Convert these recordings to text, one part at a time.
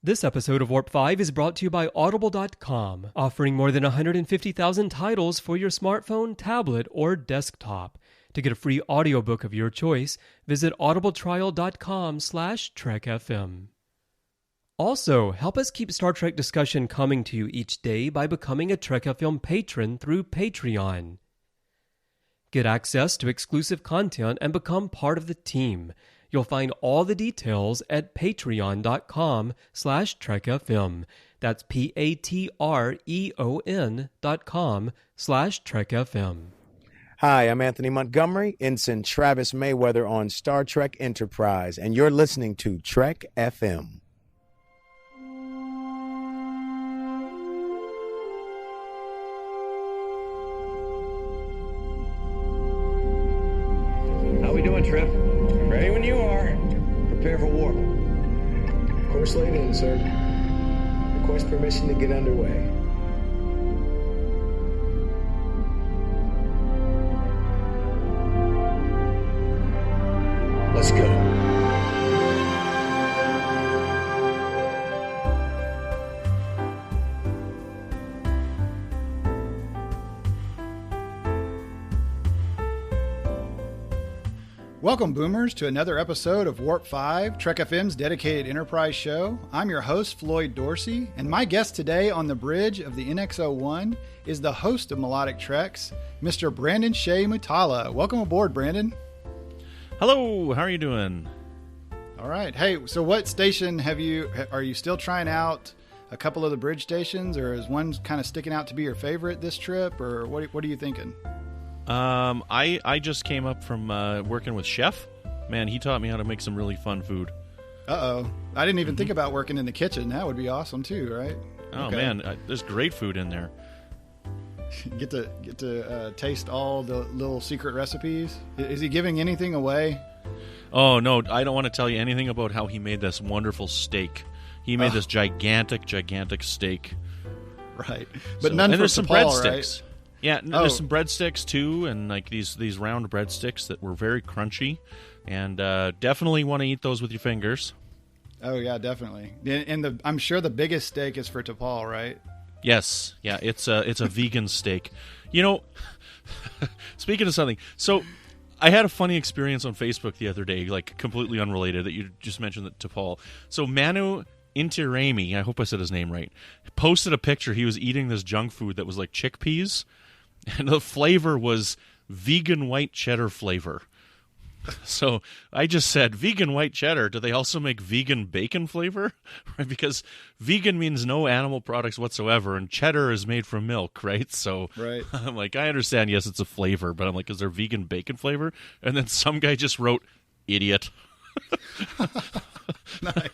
This episode of Warp 5 is brought to you by Audible.com, offering more than 150,000 titles for your smartphone, tablet, or desktop. To get a free audiobook of your choice, visit audibletrial.com/trekfm. Also, help us keep Star Trek discussion coming to you each day by becoming a Trek FM patron through Patreon. Get access to exclusive content and become part of the team. You'll find all the details at patreon.com/trekfm. That's patreon.com/trekfm. Hi, I'm Anthony Montgomery, Ensign Travis Mayweather on Star Trek Enterprise, and you're listening to Trek FM. How we doing, Tripp? Ready when you are. Prepare for warp. Course laid in, sir. Request permission to get underway. Let's go. Welcome, Boomers, to another episode of Warp 5, Trek FM's dedicated Enterprise show. I'm your host, Floyd Dorsey, and my guest today on the bridge of the NX-01 is the host of Melodic Treks, Mr. Brandon-Shea Mutala. Welcome aboard, Brandon. Hello, how are you doing? All right. Hey, so what station are you still trying out a couple of the bridge stations, or is one kind of sticking out to be your favorite this trip, or what are you thinking? I just came up from working with Chef. Man, he taught me how to make some really fun food. Uh-oh. I didn't even think about working in the kitchen. That would be awesome too, right? Oh, okay. Man, there's great food in there. Get to taste all the little secret recipes. Is he giving anything away? Oh, no, I don't want to tell you anything about how he made this wonderful steak. He made this gigantic steak. Right. But none and for there's some T'Pol, breadsticks. right? Yeah, there's some breadsticks too, and like these round breadsticks that were very crunchy, and definitely want to eat those with your fingers. Oh yeah, definitely. And I'm sure the biggest steak is for T'Pol, right? Yes, yeah, it's a vegan steak. You know, speaking of something, so I had a funny experience on Facebook the other day, like completely unrelated, that you just mentioned that T'Pol. So Manu Intirami, I hope I said his name right, posted a picture. He was eating this junk food that was like chickpeas. And the flavor was vegan white cheddar flavor. So I just said, vegan white cheddar, do they also make vegan bacon flavor? Right? Because vegan means no animal products whatsoever, and cheddar is made from milk, right? So right. I'm like, I understand, yes, it's a flavor, but I'm like, is there vegan bacon flavor? And then some guy just wrote, idiot. Nice.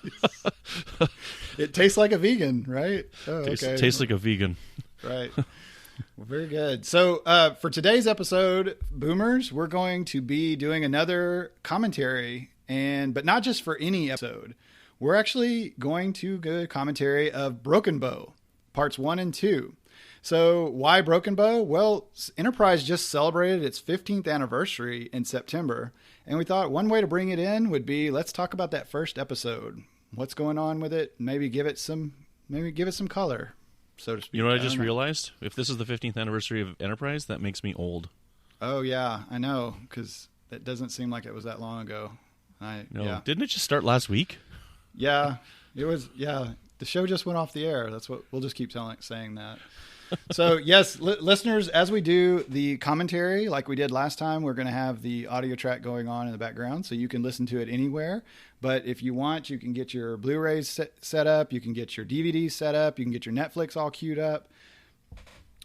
It tastes like a vegan, right? Oh, okay. Tastes like a vegan. Right. Well, very good. So for today's episode, Boomers, we're going to be doing another commentary, but not just for any episode. We're actually going to do a commentary of Broken Bow, parts 1 and 2. So why Broken Bow? Well, Enterprise just celebrated its 15th anniversary in September, and we thought one way to bring it in would be, let's talk about that first episode. What's going on with it? Maybe give it some color, so to speak. You know what I just realized? If this is the 15th anniversary of Enterprise, that makes me old. Oh, yeah, I know, because it doesn't seem like it was that long ago. Yeah. Didn't it just start last week? Yeah, it was. Yeah, the show just went off the air. That's what we'll just keep saying that. So, yes, listeners, as we do the commentary like we did last time, we're going to have the audio track going on in the background, so you can listen to it anywhere. But if you want, you can get your Blu-rays set up, you can get your DVDs set up, you can get your Netflix all queued up,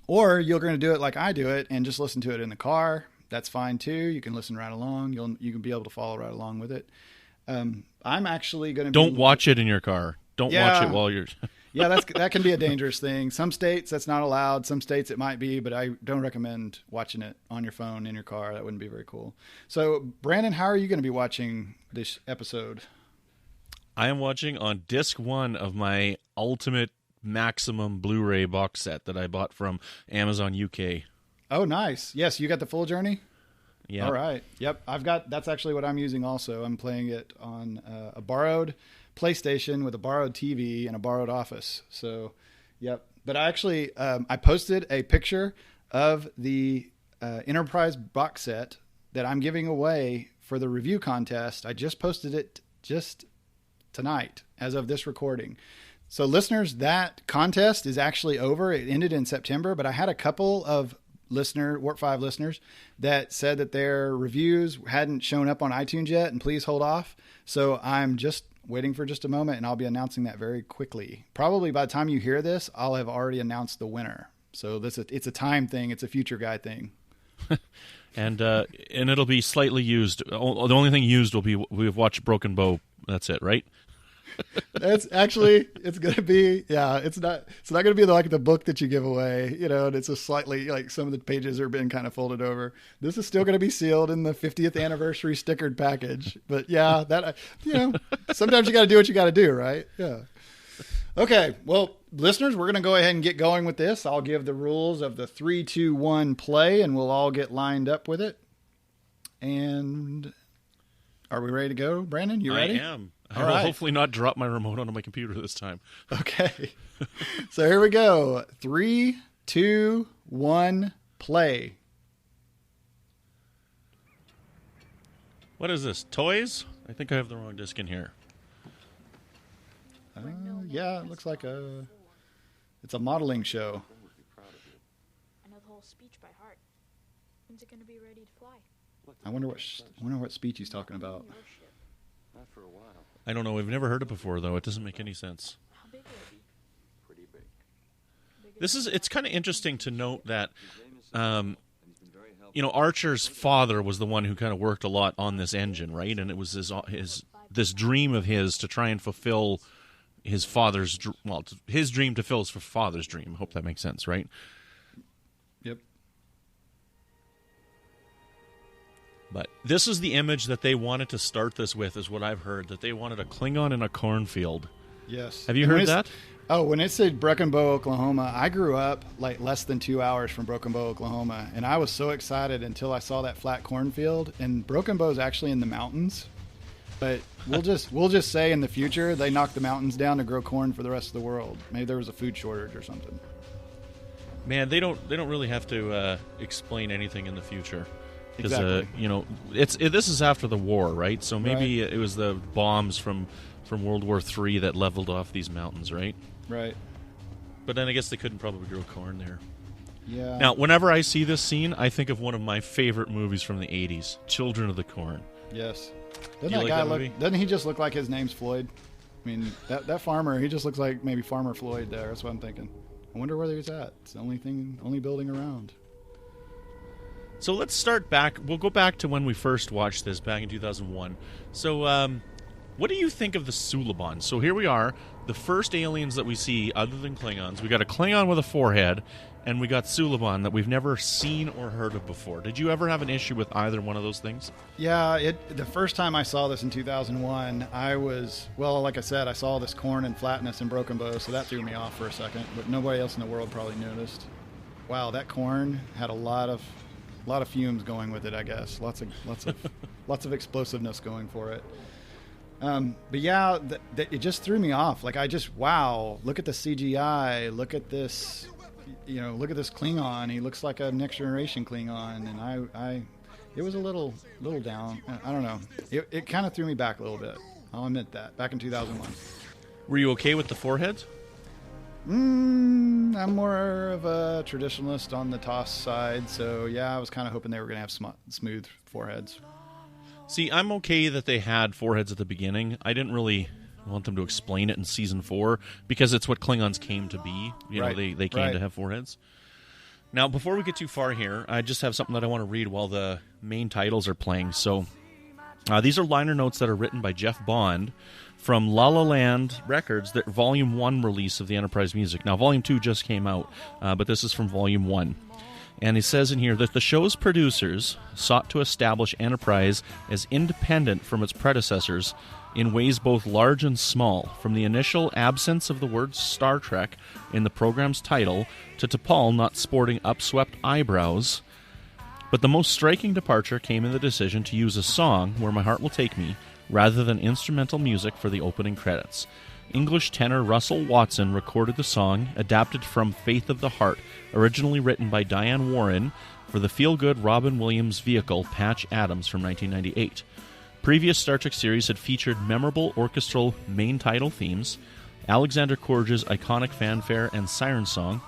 or you're going to do it like I do it and just listen to it in the car. That's fine too. You can listen right along. You can be able to follow right along with it. I'm actually going to Don't watch it in your car. Don't watch it while you're... Yeah, that can be a dangerous thing. Some states that's not allowed. Some states it might be, but I don't recommend watching it on your phone in your car. That wouldn't be very cool. So, Brandon, how are you going to be watching this episode? I am watching on disc 1 of my Ultimate Maximum Blu-ray box set that I bought from Amazon UK. Oh, nice. Yes, you got the full journey? Yeah. All right. Yep. That's actually what I'm using also. I'm playing it on a borrowed PlayStation with a borrowed TV and a borrowed office. So, yep. But I actually, I posted a picture of the Enterprise box set that I'm giving away for the review contest. I just posted it just tonight as of this recording. So listeners, that contest is actually over. It ended in September, but I had a couple of Warp 5 listeners that said that their reviews hadn't shown up on iTunes yet, and please hold off. So I'm just waiting for just a moment, and I'll be announcing that very quickly. Probably by the time you hear this, I'll have already announced the winner. So it's a time thing. It's a future guy thing. And it'll be slightly used. The only thing used will be we've watched Broken Bow. That's it, right? It's actually, it's going to be, it's not going to be like the book that you give away, and it's just slightly like some of the pages are being kind of folded over. This is still going to be sealed in the 50th anniversary stickered package. But sometimes you got to do what you got to do, right? Yeah. Okay. Well, listeners, we're going to go ahead and get going with this. I'll give the rules of the 3, 2, 1 play, and we'll all get lined up with it. And are we ready to go, Brandon? You ready? I am. I will hopefully not drop my remote onto my computer this time. Okay. So here we go. 3, 2, 1, play. What is this? Toys? I think I have the wrong disc in here. Yeah, it looks like it's a modeling show. I know the whole speech by heart. When's it going to be ready to fly? I wonder what speech he's talking about. Not for a while. I don't know. We've never heard it before, though. It doesn't make any sense. How big will it be? Pretty big. It's kind of interesting to note that, Archer's father was the one who kind of worked a lot on this engine, right? And it was this dream of his to try and fulfill his father's, his dream to fill his father's dream. I hope that makes sense, right? Yep. But this is the image that they wanted to start this with, is what I've heard, that they wanted a Klingon in a cornfield. Yes. Have you heard that? Oh, when it said Broken Bow, Oklahoma, I grew up like less than 2 hours from Broken Bow, Oklahoma, and I was so excited until I saw that flat cornfield. And Broken Bow is actually in the mountains, but we'll just say in the future they knocked the mountains down to grow corn for the rest of the world. Maybe there was a food shortage or something. Man, they don't really have to explain anything in the future. Because Exactly. This is after the war, right? So maybe it was the bombs from World War III that leveled off these mountains, right? Right. But then I guess they couldn't probably grow corn there. Yeah. Now, whenever I see this scene, I think of one of my favorite movies from the 80s, Children of the Corn. Yes. Doesn't he just look like his name's Floyd? I mean, that farmer, he just looks like maybe Farmer Floyd there. That's what I'm thinking. I wonder where he's at. It's the only building around. So let's start back. We'll go back to when we first watched this back in 2001. So what do you think of the Suliban? So here we are, the first aliens that we see other than Klingons. We got a Klingon with a forehead, and we got Suliban that we've never seen or heard of before. Did you ever have an issue with either one of those things? Yeah, the first time I saw this in 2001, like I said, I saw this corn and flatness in Broken Bow, so that threw me off for a second, but nobody else in the world probably noticed. Wow, that corn had a lot of fumes going with it, I guess. Lots of explosiveness going for it. But yeah, it just threw me off. Like look at the CGI. Look at this, look at this Klingon. He looks like a next generation Klingon. And it was a little down. I don't know. It kind of threw me back a little bit. I'll admit that. Back in 2001. Were you okay with the foreheads? I'm more of a traditionalist on the TOS side, so yeah, I was kind of hoping they were going to have smooth foreheads. See, I'm okay that they had foreheads at the beginning. I didn't really want them to explain it in Season 4, because it's what Klingons came to be. They came to have foreheads. Now, before we get too far here, I just have something that I want to read while the main titles are playing. So, these are liner notes that are written by Jeff Bond from La La Land Records, the Volume 1 release of the Enterprise music. Now, Volume 2 just came out, but this is from Volume 1. And it says in here that the show's producers sought to establish Enterprise as independent from its predecessors in ways both large and small, from the initial absence of the word Star Trek in the program's title to T'Pol not sporting upswept eyebrows. But the most striking departure came in the decision to use a song, Where My Heart Will Take Me, rather than instrumental music for the opening credits. English tenor Russell Watson recorded the song, adapted from Faith of the Heart, originally written by Diane Warren for the feel-good Robin Williams vehicle Patch Adams from 1998. Previous Star Trek series had featured memorable orchestral main title themes, Alexander Courge's iconic fanfare and siren song,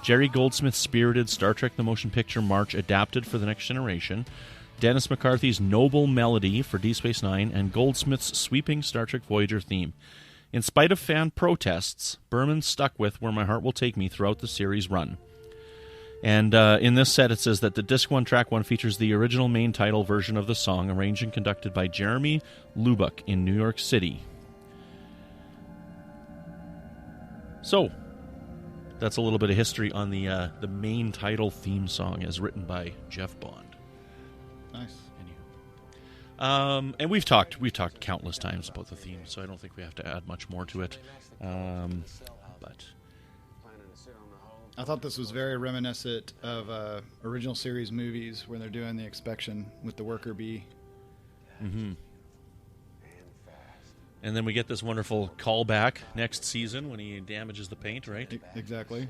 Jerry Goldsmith's spirited Star Trek The Motion Picture March adapted for The Next Generation, Dennis McCarthy's Noble Melody for Deep Space Nine, and Goldsmith's sweeping Star Trek Voyager theme. In spite of fan protests, Berman stuck with Where My Heart Will Take Me throughout the series run. And in this set, it says that the Disc 1, Track 1 features the original main title version of the song, arranged and conducted by Jeremy Lubbock in New York City. So, that's a little bit of history on the main title theme song as written by Jeff Bond. Nice. And we've talked countless times about the theme, so I don't think we have to add much more to it. But I thought this was very reminiscent of original series movies when they're doing the inspection with the worker bee. Mm-hmm. And then we get this wonderful callback next season when he damages the paint, right? Exactly.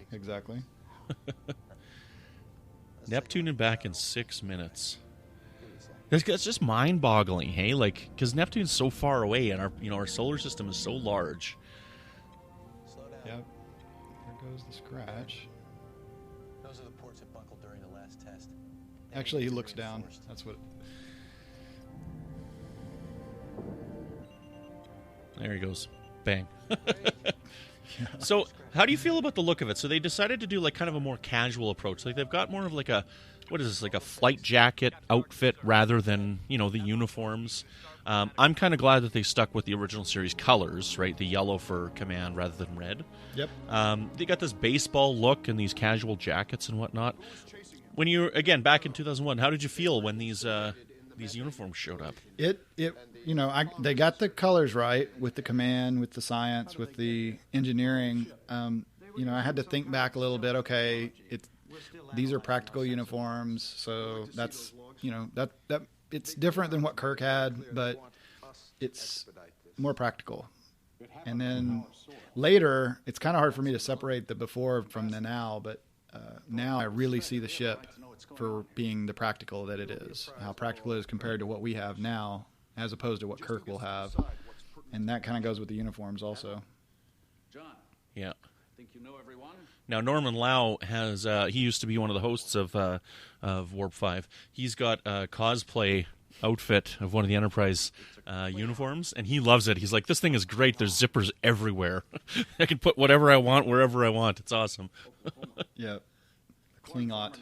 Neptune and back in 6 minutes. That's just mind-boggling, hey? Like, because Neptune's so far away, and our solar system is so large. Yep. There goes the scratch. Those are the ports that buckled during the last test. Actually, he looks down. That's what. There he goes. Bang. So, how do you feel about the look of it? So they decided to do like kind of a more casual approach. Like they've got more of like a, what is this, like a flight jacket outfit rather than, the uniforms. I'm kind of glad that they stuck with the original series colors, right? The yellow for command rather than red. Yep. They got this baseball look and these casual jackets and whatnot. When you, again, back in 2001, how did you feel when these uniforms showed up? They got the colors right with the command, with the science, with the engineering. I had to think back a little bit. Okay, these are practical uniforms, so that's that it's different than what Kirk had, but it's more practical. And then later, it's kind of hard for me to separate the before from the now, but now I really see the ship for being the practical that it is, how practical it is compared to what we have now, as opposed to what Kirk will have. And that kind of goes with the uniforms also. Yeah. Now, Norman Lau has, he used to be one of the hosts of Warp 5. He's got a cosplay outfit of one of the Enterprise uniforms, and he loves it. He's like, this thing is great. There's zippers everywhere. I can put whatever I want, wherever I want. It's awesome. Yeah. Kling-ot.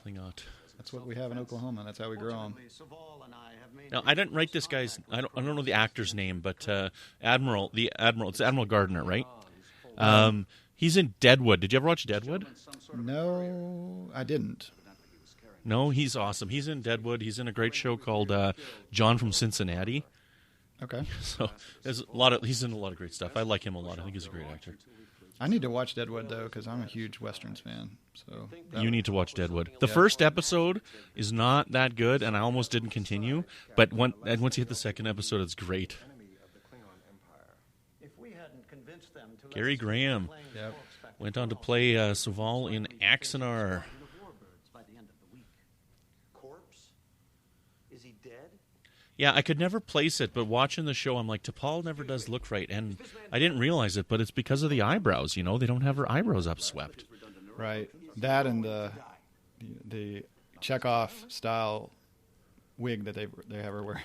Kling-ot. That's what we have in Oklahoma. That's how we grow them. Now, I didn't write this guy's, I don't know the actor's name, but it's Admiral Gardner, right? He's in Deadwood. Did you ever watch Deadwood? No, I didn't. No, he's awesome. He's in Deadwood. He's in a great show called John from Cincinnati. Okay. So he's in a lot of great stuff. I like him a lot. I think he's a great actor. I need to watch Deadwood, though, because I'm a huge Westerns fan. So you need to watch Deadwood. The first episode is not that good, and I almost didn't continue. But once you hit the second episode, it's great. Gary Graham went on to play Soval in Axanar. Yeah, I could never place it, but watching the show, I'm like, T'Pol never does look right. And I didn't realize it, but it's because of the eyebrows, They don't have her eyebrows upswept. Right. That and the Chekhov style wig that they have her wearing.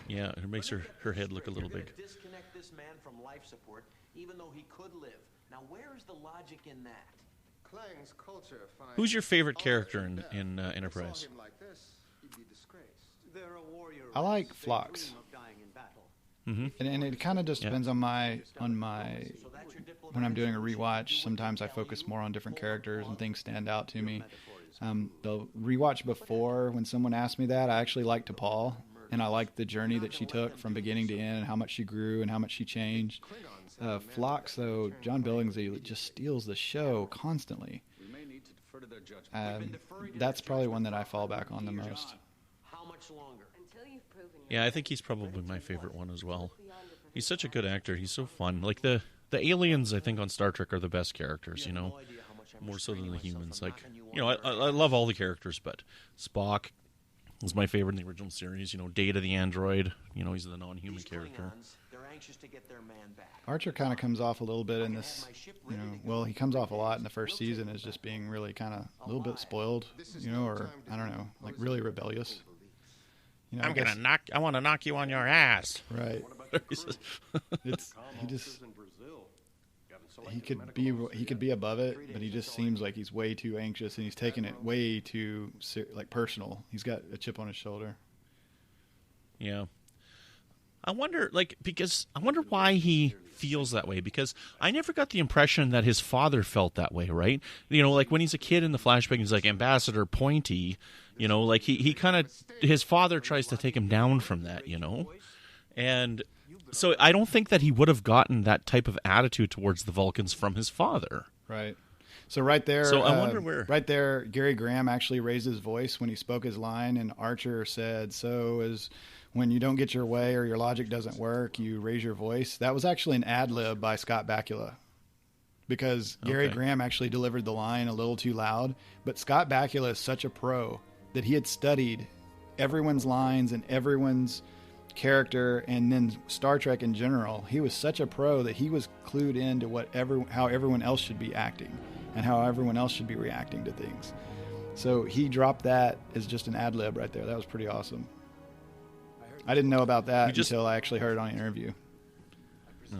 Yeah, it makes her head look a little big. Disconnect this man from life support, even though he could live. Now, where is the logic in that? Who's your favorite character in Enterprise? I like Phlox. Mm-hmm. And it kind of just depends on my when I'm doing a rewatch. Sometimes I focus more on different characters and things stand out to me. The rewatch before, when someone asked me that, I actually liked T'Pol, and I liked the journey that she took from beginning to end, and how much she grew and how much she changed. Phlox, though, John Billingsley just steals the show constantly. That's probably one that I fall back on the most. How much longer? Until Yeah, I think he's probably my favorite one as well. He's such a good actor. He's so fun. Like the aliens, I think, on Star Trek are the best characters, you know, more so than the humans. Like, you know, I love all the characters, but Spock was my favorite in the original series. You know, Data the android, you know, he's the non-human character. Archer kind of comes off a little bit in this, you know, well, he comes off a lot in the first season as just being really kind of a little bit spoiled, you know, or I don't know, like really rebellious. You know, I want to knock you on your ass. Right. He could be above it, but he just seems like he's way too anxious and he's taking it way too like personal. He's got a chip on his shoulder. Yeah. I wonder why he feels that way, because I never got the impression that his father felt that way, right? You know, like when he's a kid in the flashback, he's like Ambassador Pointy, you know, like he kind of, his father tries to take him down from that, you know? And so I don't think that he would have gotten that type of attitude towards the Vulcans from his father. Right. So right there, so I wonder where. Right there, Gary Graham actually raised his voice when he spoke his line, and Archer said, "So is when you don't get your way or your logic doesn't work, you raise your voice." That was actually an ad lib by Scott Bakula, because Gary Graham actually delivered the line a little too loud. But Scott Bakula is such a pro that he had studied everyone's lines and everyone's character, and then Star Trek in general. He was such a pro that he was clued into how everyone else should be acting and how everyone else should be reacting to things. So he dropped that as just an ad lib right there. That was pretty awesome. I didn't know about that until I actually heard it on an interview.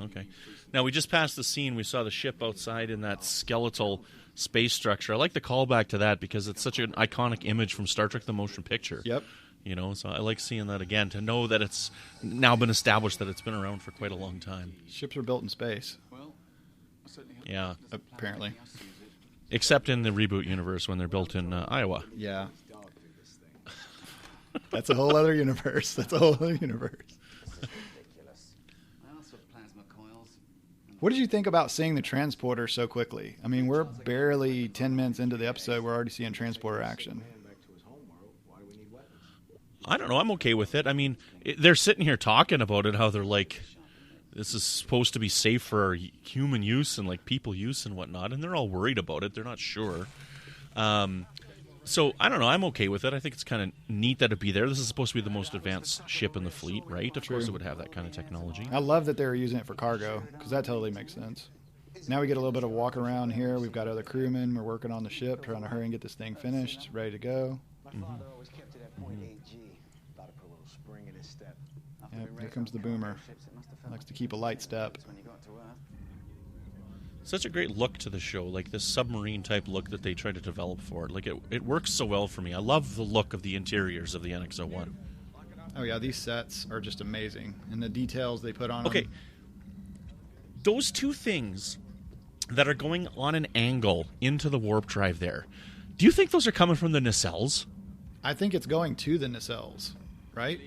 Okay. Now, we just passed the scene. We saw the ship outside in that skeletal space structure. I like the callback to that because it's such an iconic image from Star Trek the Motion Picture. Yep. You know, so I like seeing that again, to know that it's now been established that it's been around for quite a long time. Ships are built in space. Yeah. Apparently. Except in the reboot universe when they're built in Iowa. Yeah. That's a whole other universe. What did you think about seeing the transporter so quickly? I mean, we're barely 10 minutes into the episode. We're already seeing transporter action. I don't know. I'm okay with it. I mean, they're sitting here talking about it, how they're like, this is supposed to be safe for human use and like people use and whatnot, and they're all worried about it. They're not sure. So I don't know. I'm okay with it. I think it's kind of neat that it'd be there. This is supposed to be the most advanced ship in the fleet, right? Of course it would have that kind of technology. I love that they were using it for cargo, because that totally makes sense. Now we get a little bit of walk around here. We've got other crewmen. We're working on the ship, trying to hurry and get this thing finished, ready to go. Yep, here comes the boomer. Likes to keep a light step. Such a great look to the show, like this submarine type look that they try to develop for it. Like it works so well for me. I love the look of the interiors of the NX-01. Oh yeah, these sets are just amazing, and the details they put on them. Okay, those two things that are going on an angle into the warp drive there, do you think those are coming from the nacelles? I think it's going to the nacelles, right?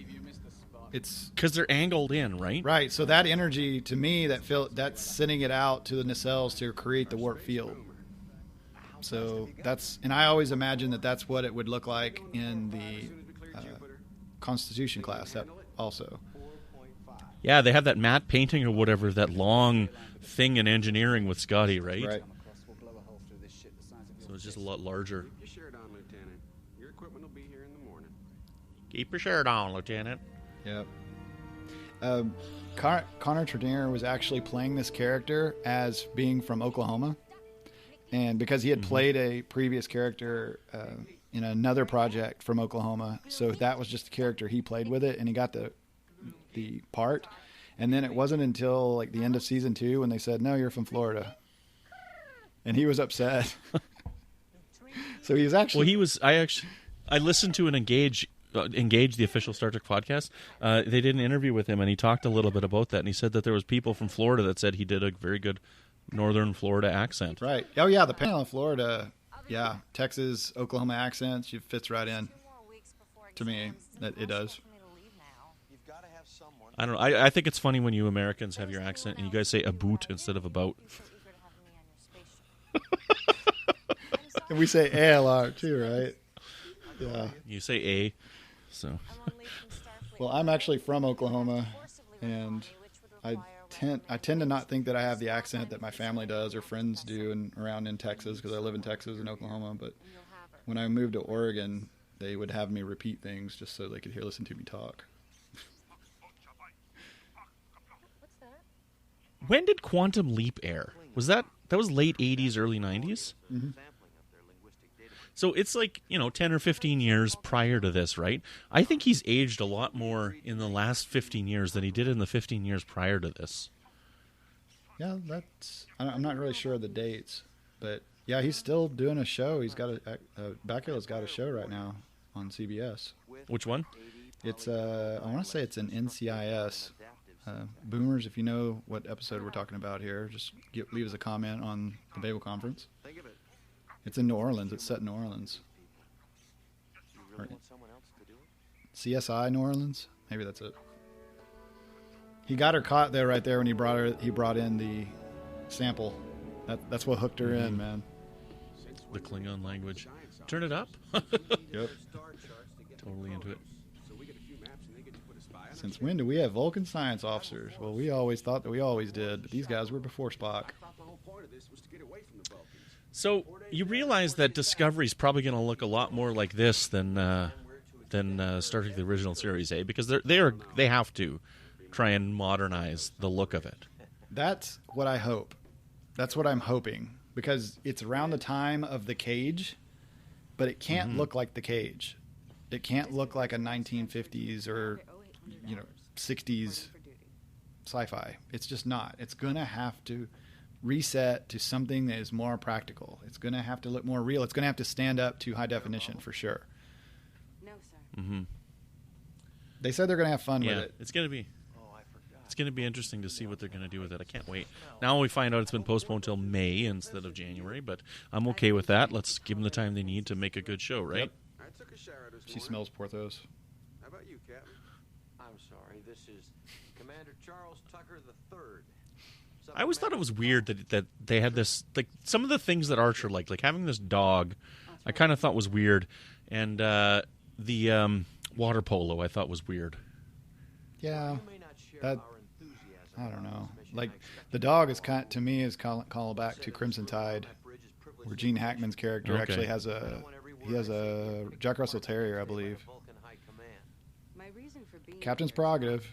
It's because they're angled in, right? Right. So that energy, to me, that's sending it out to the nacelles to create the warp field. So and I always imagine that's what it would look like in the Constitution class. That also. Yeah, they have that matte painting or whatever, that long thing in engineering with Scotty, right? Right. So it's just a lot larger. Keep your shirt on, Lieutenant. Your equipment will be here in the morning. Keep your shirt on, Lieutenant. Yep. Connor Trinneer was actually playing this character as being from Oklahoma, and because he had played a previous character in another project from Oklahoma, so that was just the character he played with it, and he got the part. And then it wasn't until like the end of season 2 when they said, "No, you're from Florida," and he was upset. So he was actually. Well, I listened to an Engage, the official Star Trek podcast. They did an interview with him, and he talked a little bit about that. And he said that there was people from Florida that said he did a very good northern Florida accent. Right. Oh yeah, the panel in Florida, yeah, Texas, Oklahoma accents, it fits right in. To me, that it does. I don't know. I think it's funny when you Americans have your accent and you guys say a boot instead of about. And we say ALR too, right? Yeah. You say A, so. Well, I'm actually from Oklahoma, and I tend to not think that I have the accent that my family does or friends do around in Texas, because I live in Texas and Oklahoma. But when I moved to Oregon, they would have me repeat things just so they could listen to me talk. When did Quantum Leap air? That was late 80s, early 90s? Mm-hmm. So it's like, 10 or 15 years prior to this, right? I think he's aged a lot more in the last 15 years than he did in the 15 years prior to this. Yeah, I'm not really sure of the dates, but yeah, he's still doing a show. He's got Bakula's got a show right now on CBS. Which one? It's I want to say it's an NCIS. Boomers, if you know what episode we're talking about here, just leave us a comment on the Babel Conference. It's in New Orleans. It's set in New Orleans. CSI New Orleans? Maybe that's it. He got her caught there right there when he brought in the sample. That's what hooked her in, man. The Klingon language. Turn it up. Yep. Totally into it. Since when do we have Vulcan science officers? Well, we always thought that we always did, but these guys were before Spock. So you realize that Discovery's probably going to look a lot more like this than Star Trek: The Original Series, because they have to try and modernize the look of it. That's what I hope. That's what I'm hoping, because it's around the time of the Cage, but it can't look like the Cage. It can't look like a 1950s or 60s sci-fi. It's just not. It's going to have to reset to something that is more practical. It's going to have to look more real. It's going to have to stand up to high definition for sure. No, sir. Mm-hmm. They said they're going to have fun with it. It's going to be interesting to see what they're going to do with it. I can't wait. Now we find out it's been postponed till May instead of January, but I'm okay with that. Let's give them the time they need to make a good show, right? Yep. She smells Porthos. How about you, Captain? I'm sorry, this is Commander Charles Tucker III. I always thought it was weird that they had this, like, some of the things that Archer liked, like having this dog, I kind of thought was weird, and the water polo I thought was weird. Yeah, that, I don't know. Like, the dog is to me is call back to Crimson Tide, where Gene Hackman's character actually has a Jack Russell Terrier, I believe. Captain's prerogative.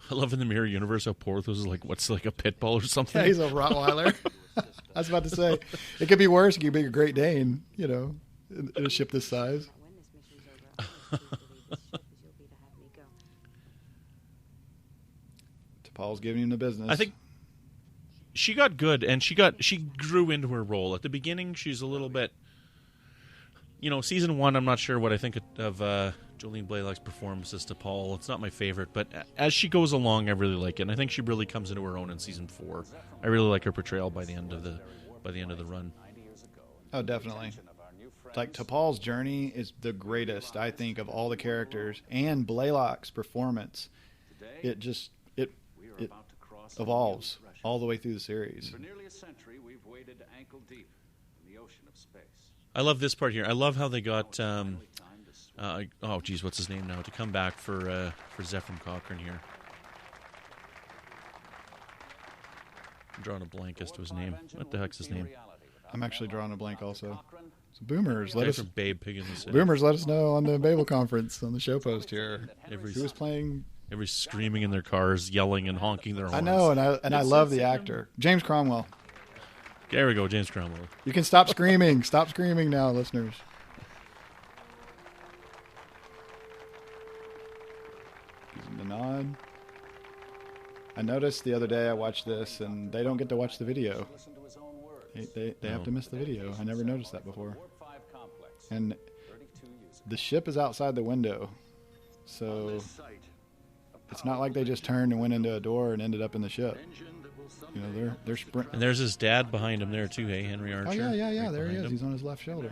I love in the Mirror Universe how Porthos is what's a pit bull or something. Yeah, he's a Rottweiler. I was about to say, it could be worse. It could be a Great Dane, in a ship this size. T'Pol's giving him the business. I think she got good, and she grew into her role. At the beginning, she's a little bit, season 1, I'm not sure what I think of Jolene Blalock's performance as T'Pol. It's not my favorite, but as she goes along, I really like it. And I think she really comes into her own in season 4. I really like her portrayal by the end of the run. Oh, definitely. Like, T'Pol's journey is the greatest, I think, of all the characters, and Blalock's performance. It evolves all the way through the series. For nearly a century, we've waded ankle deep in the ocean of space. I love this part here. I love how they got what's his name now, to come back for Zephram Cochrane here. I'm drawing a blank as to his name. What the heck's his name? I'm actually drawing a blank also. So Boomers, let us from Babe Pig in the City. Boomers, let us know on the Babel Conference on the show post here. Who was playing? Everybody's screaming in their cars, yelling and honking their horns. I know, and I love the actor, James Cromwell. There we go, James Cromwell. You can stop screaming. Stop screaming now, listeners. Gives him the nod. I noticed the other day I watched this, and they don't get to watch the video. They have to miss the video. I never noticed that before. And the ship is outside the window, so it's not like they just turned and went into a door and ended up in the ship. They're sprinting. And there's his dad behind him there too, hey, Henry Archer. Oh yeah. Right there he is. him. He's on his left shoulder.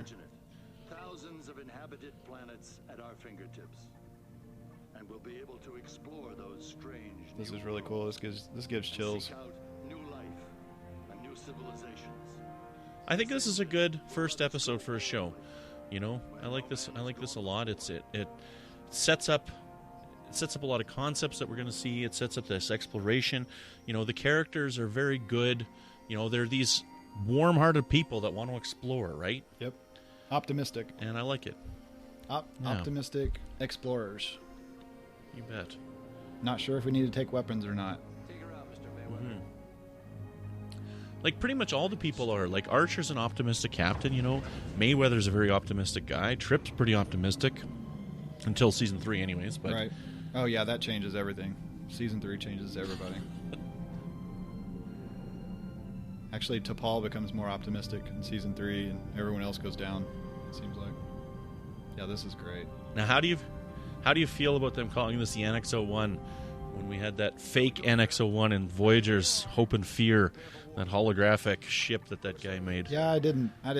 Thousands of inhabited planets at our fingertips, and we'll be able to explore those strange. This is really cool. This gives chills. Seek out new life and new civilizations. I think this is a good first episode for a show. I like this a lot. It's sets up a lot of concepts that we're going to see. It sets up this exploration. The characters are very good. They're these warm-hearted people that want to explore, right? Yep. Optimistic. And I like it. Optimistic explorers. You bet. Not sure if we need to take weapons or not. Mm-hmm. Like, pretty much all the people are. Like, Archer's an optimistic captain, Mayweather's a very optimistic guy. Tripp's pretty optimistic. Until Season 3 anyways. But right. Oh, yeah, that changes everything. Season 3 changes everybody. Actually, T'Pol becomes more optimistic in Season 3, and everyone else goes down, it seems like. Yeah, this is great. Now, how do you feel about them calling this the NX-01 when we had that fake NX-01 in Voyager's Hope and Fear, that holographic ship that guy made? Yeah, I didn't. I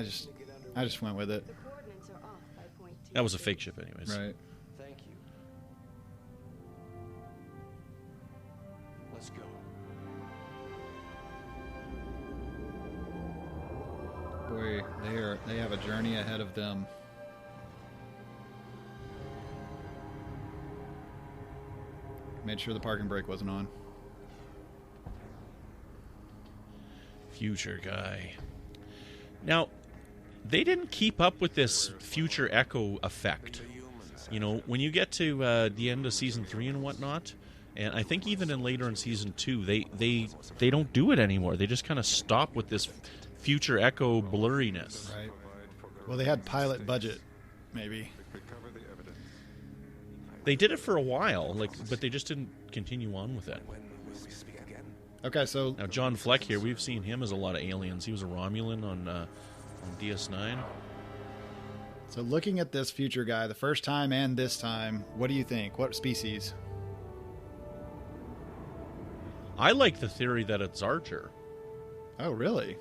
just went with it. That was a fake ship anyways. Right. Thank you. Let's go. Boy, they have a journey ahead of them. Made sure the parking brake wasn't on. Future guy. Now, they didn't keep up with this future echo effect. When you get to the end of Season 3 and whatnot, and I think even later in Season 2, they don't do it anymore. They just kind of stop with this future echo blurriness. Right. Well, they had pilot budget, maybe. They did it for a while, but they just didn't continue on with it. Okay, so now John Fleck here, we've seen him as a lot of aliens. He was a Romulan on DS9. So looking at this future guy, the first time and this time, what do you think? What species? I like the theory that it's Archer. Oh, really?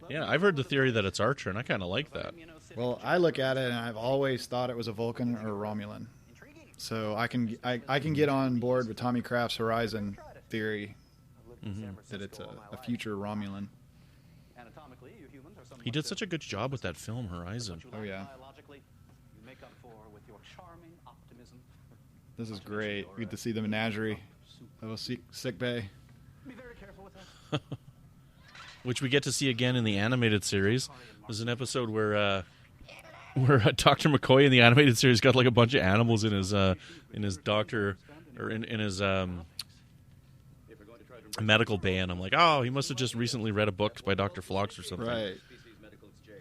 Yeah, I've heard the theory that it's Archer, and I kind of like that. Well, I look at it, and I've always thought it was a Vulcan or a Romulan. So I can get on board with Tommy Kraft's Horizon theory that it's a future Romulan. He did such a good job with that film, Horizon. Oh, yeah. This is great. We get to see the menagerie of a sick bay. Which we get to see again in the animated series. There's an episode where Dr. McCoy in the animated series got like a bunch of animals in his doctor or in his medical bay, and I'm like, oh, he must have just recently read a book by Dr. Phlox or something. Right.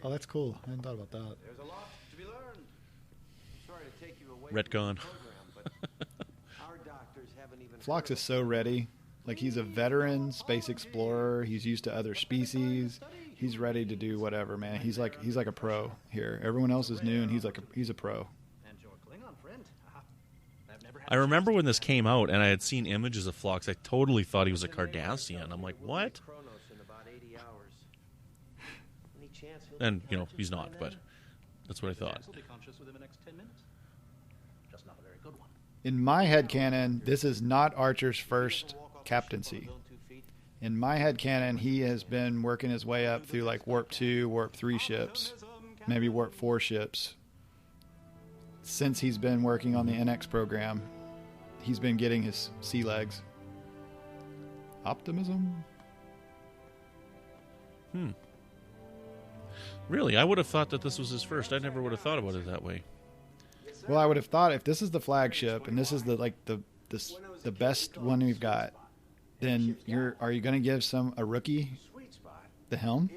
Oh, that's cool. I hadn't thought about that. There's a lot to be learned. Sorry to take you away Retcon. Our doctors haven't even Phlox is so ready. Like, he's a veteran space explorer. He's used to other species. He's ready to do whatever, man. He's like a pro here. Everyone else is new, and he's a pro. I remember when this came out, and I had seen images of Phlox. I totally thought he was a Cardassian. I'm like, what? And he's not, but that's what I thought. In my headcanon, this is not Archer's first captaincy. In my headcanon, he has been working his way up through like Warp 2, Warp 3 ships, maybe Warp 4 ships. Since he's been working on the NX program, he's been getting his sea legs. Optimism? Really? I would have thought that this was his first. I never would have thought about it that way. Well, I would have thought if this is the flagship and this is the best one we've got, then are you going to give a rookie the helm?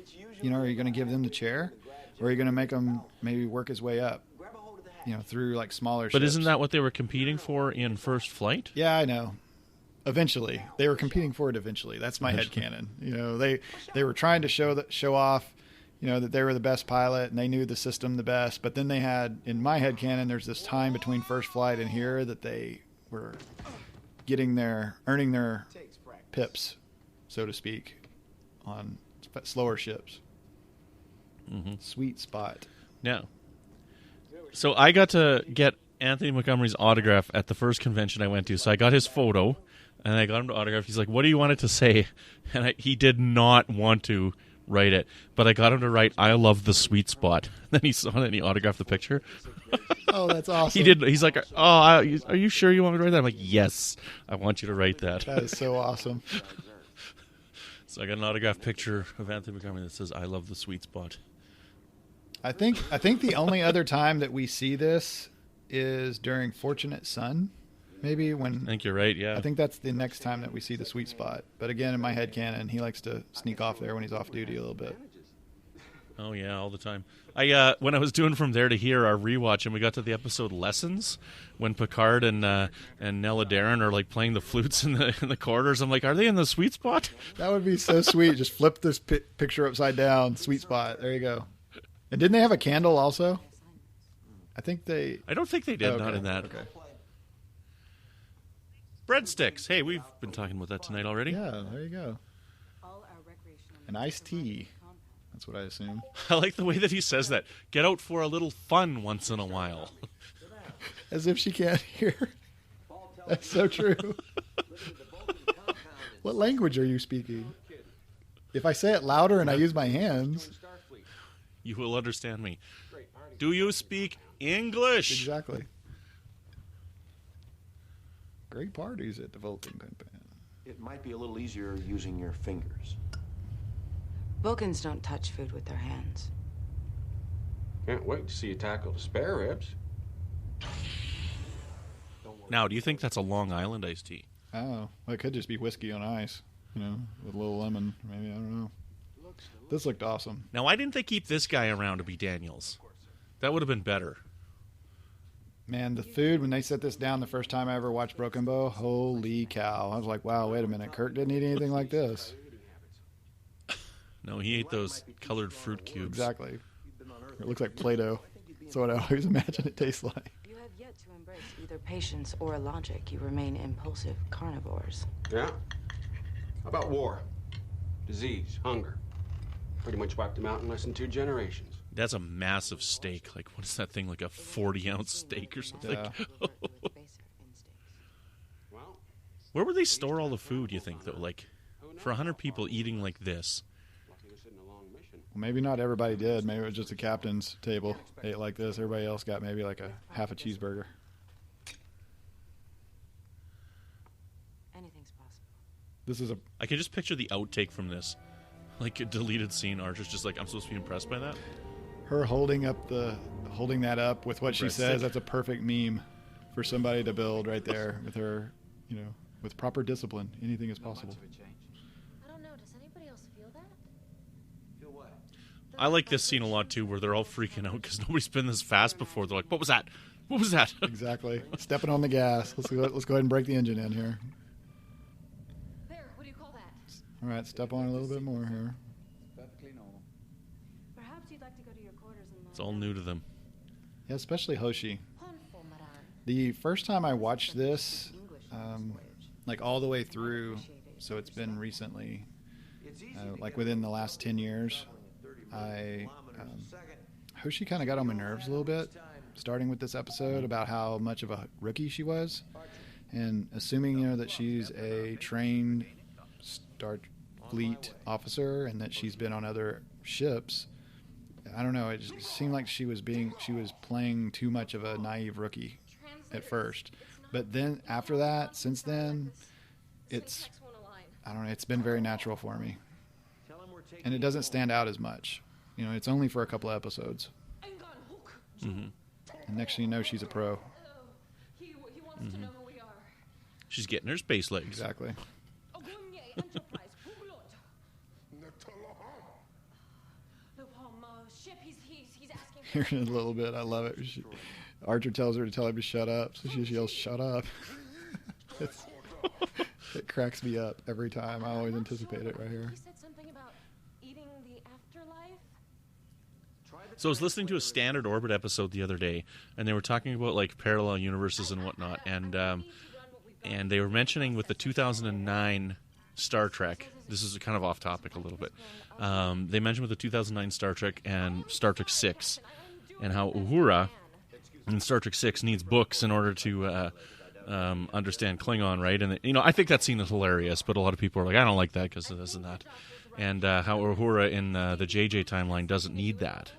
Are you going to give them the chair, or are you going to make him maybe work his way up? Through like smaller ships. But isn't that what they were competing for in First Flight? Yeah, I know. Eventually, they were competing for it. Eventually, that's my headcanon. They were trying to show off, that they were the best pilot and they knew the system the best. But then they had, in my headcanon, there's this time between First Flight and here that they were earning their pips, so to speak, on slower ships. Mm-hmm. Sweet spot. Yeah. So I got to get Anthony Montgomery's autograph at the first convention I went to. So I got his photo, and I got him to autograph. He's like, what do you want it to say? And he did not want to write it, but I got him to write "I love the sweet spot." Then he saw it and he autographed the picture. Oh, that's awesome. He did. He's like, "Oh, are you sure you want me to write that?" I'm like, "Yes, I want you to write that." That is so awesome. So I got an autographed picture of Anthony Montgomery that says, "I love the sweet spot." I think the only other time that we see this is during Fortunate Son, maybe when. I think you're right. Yeah. I think that's the next time that we see the sweet spot. But again, in my head canon, he likes to sneak off there when he's off duty a little bit. Oh yeah, all the time. When I was doing From There to Here, our rewatch, and we got to the episode Lessons, when Picard and Nella Darren are like playing the flutes in the corridors. I'm like, are they in the sweet spot? That would be so sweet. Just flip this picture upside down. Sweet spot. There you go. And didn't they have a candle also? I don't think they did. Okay. Not in that. Okay. Breadsticks. Hey, we've been talking about that tonight already. Yeah, there you go. An iced tea. That's what I assume. I like the way that he says that. Get out for a little fun once in a while. As if she can't hear. That's so true. What language are you speaking? If I say it louder and I use my hands... You will understand me. Do you speak English? Exactly. Great parties at the Vulcan Campaign. It might be a little easier using your fingers. Vulcans don't touch food with their hands. Can't wait to see you tackle the spare ribs. Now, do you think that's a Long Island iced tea? Oh, well, it could just be whiskey on ice, with a little lemon. Maybe, I don't know. This looked awesome. Now, why didn't they keep this guy around to be Daniels? That would have been better. Man, the food, when they set this down the first time I ever watched Broken Bow, holy cow. I was like, wow, wait a minute. Kirk didn't eat anything like this. No, he ate those colored fruit cubes. Exactly. It looks like Play-Doh. That's what I always imagine it tastes like. You have yet to embrace either patience or logic. You remain impulsive carnivores. Yeah? How about war? Disease? Hunger? Pretty much wiped them out in less than 2 generations. That's a massive steak. Like, what is that thing? Like a 40-ounce steak or something? Yeah. Where would they store all the food, you think, though? Like, for 100 people eating like this. Well, maybe not everybody did. Maybe it was just the captain's table ate like this. Everybody else got maybe like a half a cheeseburger. Anything's possible. This is I can just picture the outtake from this. Like a deleted scene. Archer's just like, I'm supposed to be impressed by that? her holding that up with what she says. That's a perfect meme for somebody to build right there with her, with proper discipline. Anything is possible. I don't know. Does anybody else feel that? Feel what? I like this scene a lot too, where they're all freaking out because nobody's been this fast before. They're like, "What was that? What was that?" Exactly. Stepping on the gas. Let's go ahead and break the engine in here. There. What do you call that? All right, step on a little bit more here. Perfectly normal. Perhaps you'd like to go to your quarters and It's all new to them. Yeah, especially Hoshi. The first time I watched this, like all the way through, so it's been recently, like within the last 10 years, Hoshi kind of got on my nerves a little bit, starting with this episode about how much of a rookie she was, and assuming, that she's a trained Starfleet officer and that she's been on other ships. I don't know. It just seemed like she was playing too much of a naive rookie at first, but then after that, since then, I don't know. It's been very natural for me, and it doesn't stand out as much. It's only for a couple of episodes. Mm-hmm. And next thing you know, she's a pro. He wants to know who we are. She's getting her space legs. Exactly. Here in a little bit, I love it. Archer tells her to tell him to shut up, so she yells, "Shut up!" It cracks me up every time. I always anticipate it right here. He said something about eating the afterlife. So I was listening to a Standard Orbit episode the other day, and they were talking about like parallel universes and whatnot, and they were mentioning with the 2009 Star Trek. This is kind of off topic a little bit. They mentioned with the 2009 Star Trek and Star Trek 6, and how Uhura in Star Trek 6 needs books in order to understand Klingon, right? And I think that scene is hilarious, but a lot of people are like, I don't like that because of this and that. and how Uhura in the JJ timeline doesn't need that.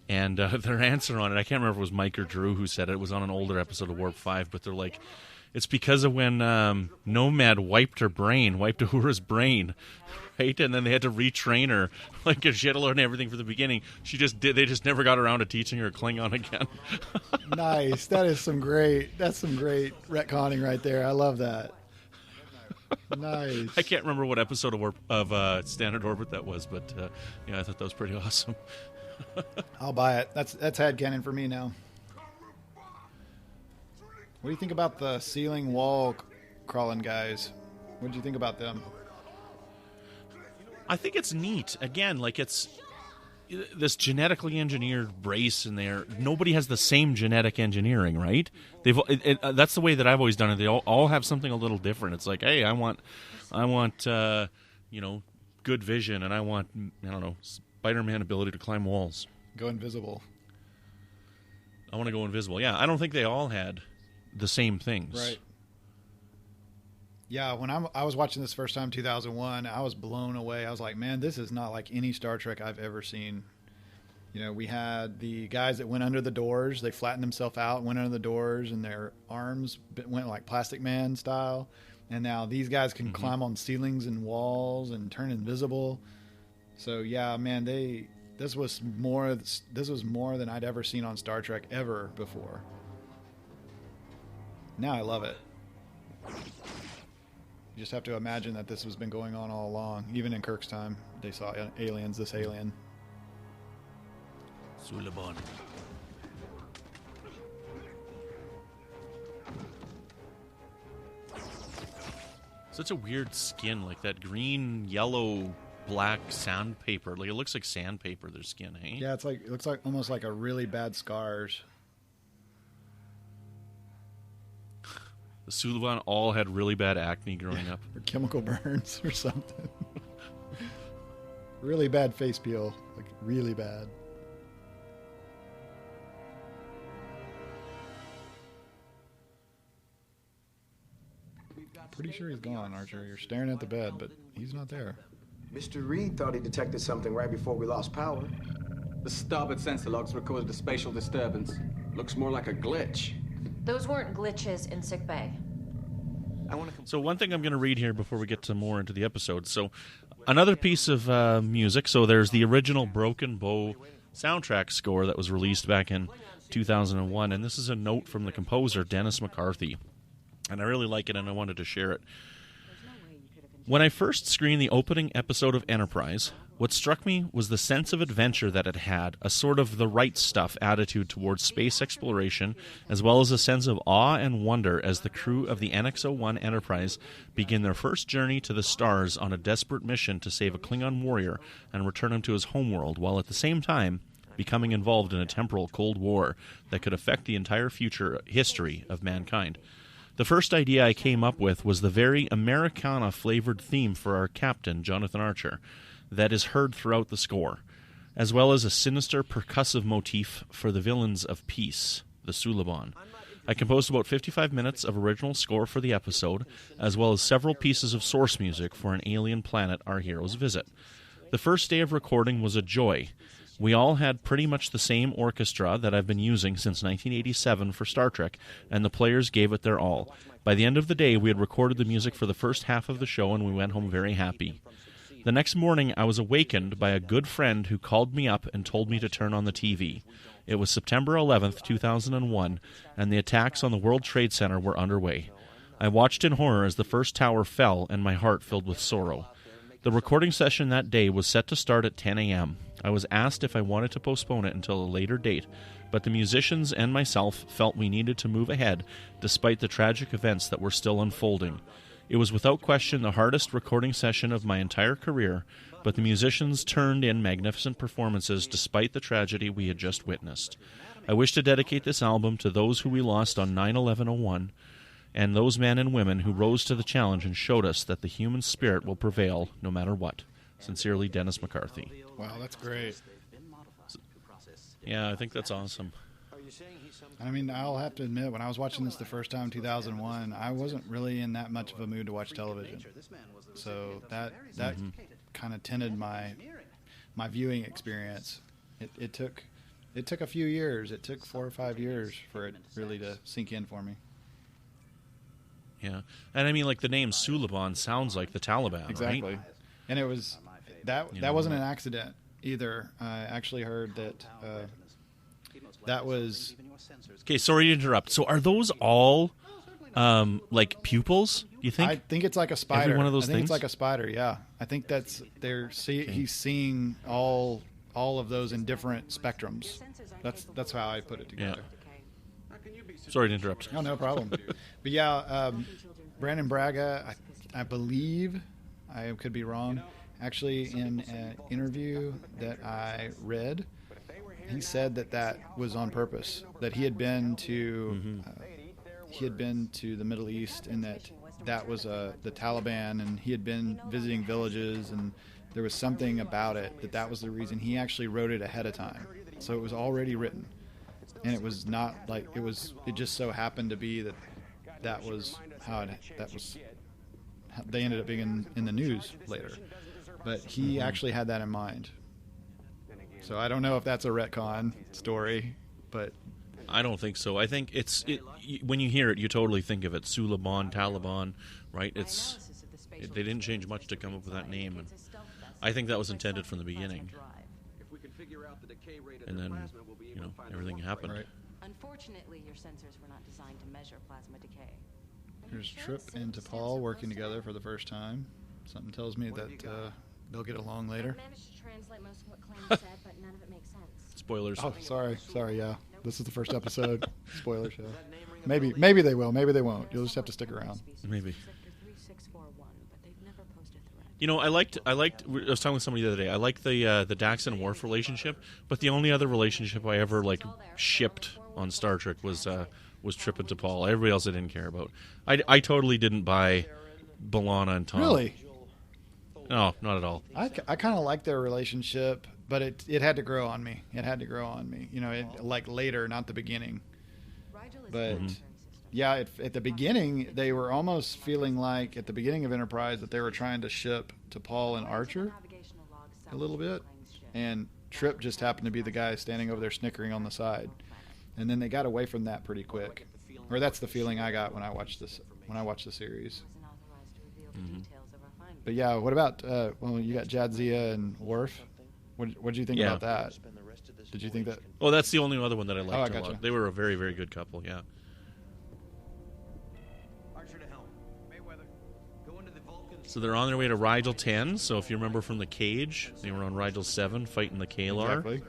And their answer on it, I can't remember if it was Mike or Drew who said it. It was on an older episode of Warp 5, but they're like, it's because of when Nomad wiped Uhura's brain, right? And then they had to retrain her. Like, she had to learn everything from the beginning. They just never got around to teaching her Klingon again. Nice. That's some great retconning right there. I love that. Nice. I can't remember what episode of Standard Orbit that was, but I thought that was pretty awesome. I'll buy it. That's headcanon for me now. What do you think about the ceiling wall crawling guys? What did you think about them? I think it's neat. Again, like, it's this genetically engineered brace in there. Nobody has the same genetic engineering, right? That's the way that I've always done it. They all have something a little different. It's like, hey, I want good vision, and I want, Spider-Man ability to climb walls. Go invisible. I want to go invisible. Yeah, I don't think they all had the same things. Right. Yeah, when I was watching this first time, 2001, I was blown away. I was like, man, this is not like any Star Trek I've ever seen. We had the guys that went under the doors. They flattened themselves out, went under the doors, and their arms went like Plastic Man style. And now these guys can climb on ceilings and walls and turn invisible. So yeah, man, this was more than I'd ever seen on Star Trek ever before. Now I love it. You just have to imagine that this has been going on all along. Even in Kirk's time, they saw aliens, this alien. Suliban. Such a weird skin, like that green, yellow, black sandpaper. Like, it looks like sandpaper, their skin, hey? Yeah, it looks like almost like a really bad scars. The Suliban all had really bad acne growing up. Or chemical burns or something. Really bad face peel. Like, really bad. Pretty sure he's gone, Archer. You're staring at the bed, but he's not there. Mr. Reed thought he detected something right before we lost power. The starboard sensor logs recorded a spatial disturbance. Looks more like a glitch. Those weren't glitches in sickbay. So one thing I'm going to read here before we get to more into the episode. So another piece of music. So there's the original Broken Bow soundtrack score that was released back in 2001. And this is a note from the composer, Dennis McCarthy. And I really like it, and I wanted to share it. When I first screened the opening episode of Enterprise, what struck me was the sense of adventure that it had, a sort of the right stuff attitude towards space exploration, as well as a sense of awe and wonder as the crew of the NX-01 Enterprise begin their first journey to the stars on a desperate mission to save a Klingon warrior and return him to his homeworld, while at the same time becoming involved in a temporal Cold War that could affect the entire future history of mankind. The first idea I came up with was the very Americana-flavored theme for our captain, Jonathan Archer, that is heard throughout the score, as well as a sinister percussive motif for the villains of peace, the Suliban. I composed about 55 minutes of original score for the episode, as well as several pieces of source music for an alien planet our heroes visit. The first day of recording was a joy. We all had pretty much the same orchestra that I've been using since 1987 for Star Trek, and the players gave it their all. By the end of the day, we had recorded the music for the first half of the show, and we went home very happy. The next morning, I was awakened by a good friend who called me up and told me to turn on the TV. It was September 11th, 2001, and the attacks on the World Trade Center were underway. I watched in horror as the first tower fell, and my heart filled with sorrow. The recording session that day was set to start at 10 a.m. I was asked if I wanted to postpone it until a later date, but the musicians and myself felt we needed to move ahead despite the tragic events that were still unfolding. It was without question the hardest recording session of my entire career, but the musicians turned in magnificent performances despite the tragedy we had just witnessed. I wish to dedicate this album to those who we lost on 9/11/01, and those men and women who rose to the challenge and showed us that the human spirit will prevail no matter what. Sincerely, Dennis McCarthy. Wow, that's great. Yeah, I think that's awesome. I mean, I'll have to admit, when I was watching this the first time, 2001, I wasn't really in that much of a mood to watch television. So that kind of tinted my viewing experience. It took a few years. It took 4 or 5 years for it really to sink in for me. Yeah, and I mean, like the name Suliban sounds like the Taliban, exactly. Right? And it was that wasn't an accident either. I actually heard that that was. Okay, sorry to interrupt. So are those all like pupils? Do you think? I think it's like a spider. Every one of those I think things? it's like a spider. Yeah, I think that's he's seeing all of those in different spectrums. That's how I put it together. Yeah. Sorry to interrupt. Oh, no problem. But yeah, Brandon Braga, I believe, I could be wrong, actually in an interview that I read, he said that was on purpose, that he had been to the Middle East, and that was the Taliban, and he had been visiting villages, and there was something about it that was the reason. He actually wrote it ahead of time, so it was already written, and it was not like it just so happened to be that was how they ended up being in the news later, but he actually had that in mind. So I don't know if that's a retcon story, but I don't think so. I think when you hear it, you totally think of it. Suliban, Taliban, right? They didn't change much to come up with that name, and I think that was intended from the beginning. And then, everything happened. Right. Unfortunately, your sensors were not designed to measure plasma decay. Here's Tripp and T'Pol working together for the first time. Something tells me that they'll get along later. I managed to translate most of what Kling said, but none of it makes sense. Spoilers. Oh, sorry. Yeah, this is the first episode. Spoiler show. Maybe they will. Maybe they won't. You'll just have to stick around. Maybe. I liked. I was talking with somebody the other day. I liked the Dax and Worf relationship, but the only other relationship I ever shipped on Star Trek was Tripp and T'Pol. Everybody else I didn't care about. I totally didn't buy B'Elanna and Tom. Really? No, not at all. I kind of like their relationship, but it had to grow on me. It had to grow on me. Later, not the beginning. But yeah, at the beginning, they were almost feeling like at the beginning of Enterprise that they were trying to ship T'Pol and Archer a little bit, and Tripp just happened to be the guy standing over there snickering on the side. And then they got away from that pretty quick, or that's the feeling I got when I watched this. When I watched the series. Mm-hmm. But yeah, what about you got Jadzia and Worf? What did you think about that? Did you think that? Oh, that's the only other one that I liked I a lot. They were a very, very good couple. Yeah. So they're on their way to Rigel 10. So if you remember from the cage, they were on Rigel 7 fighting the Kalar. Exactly.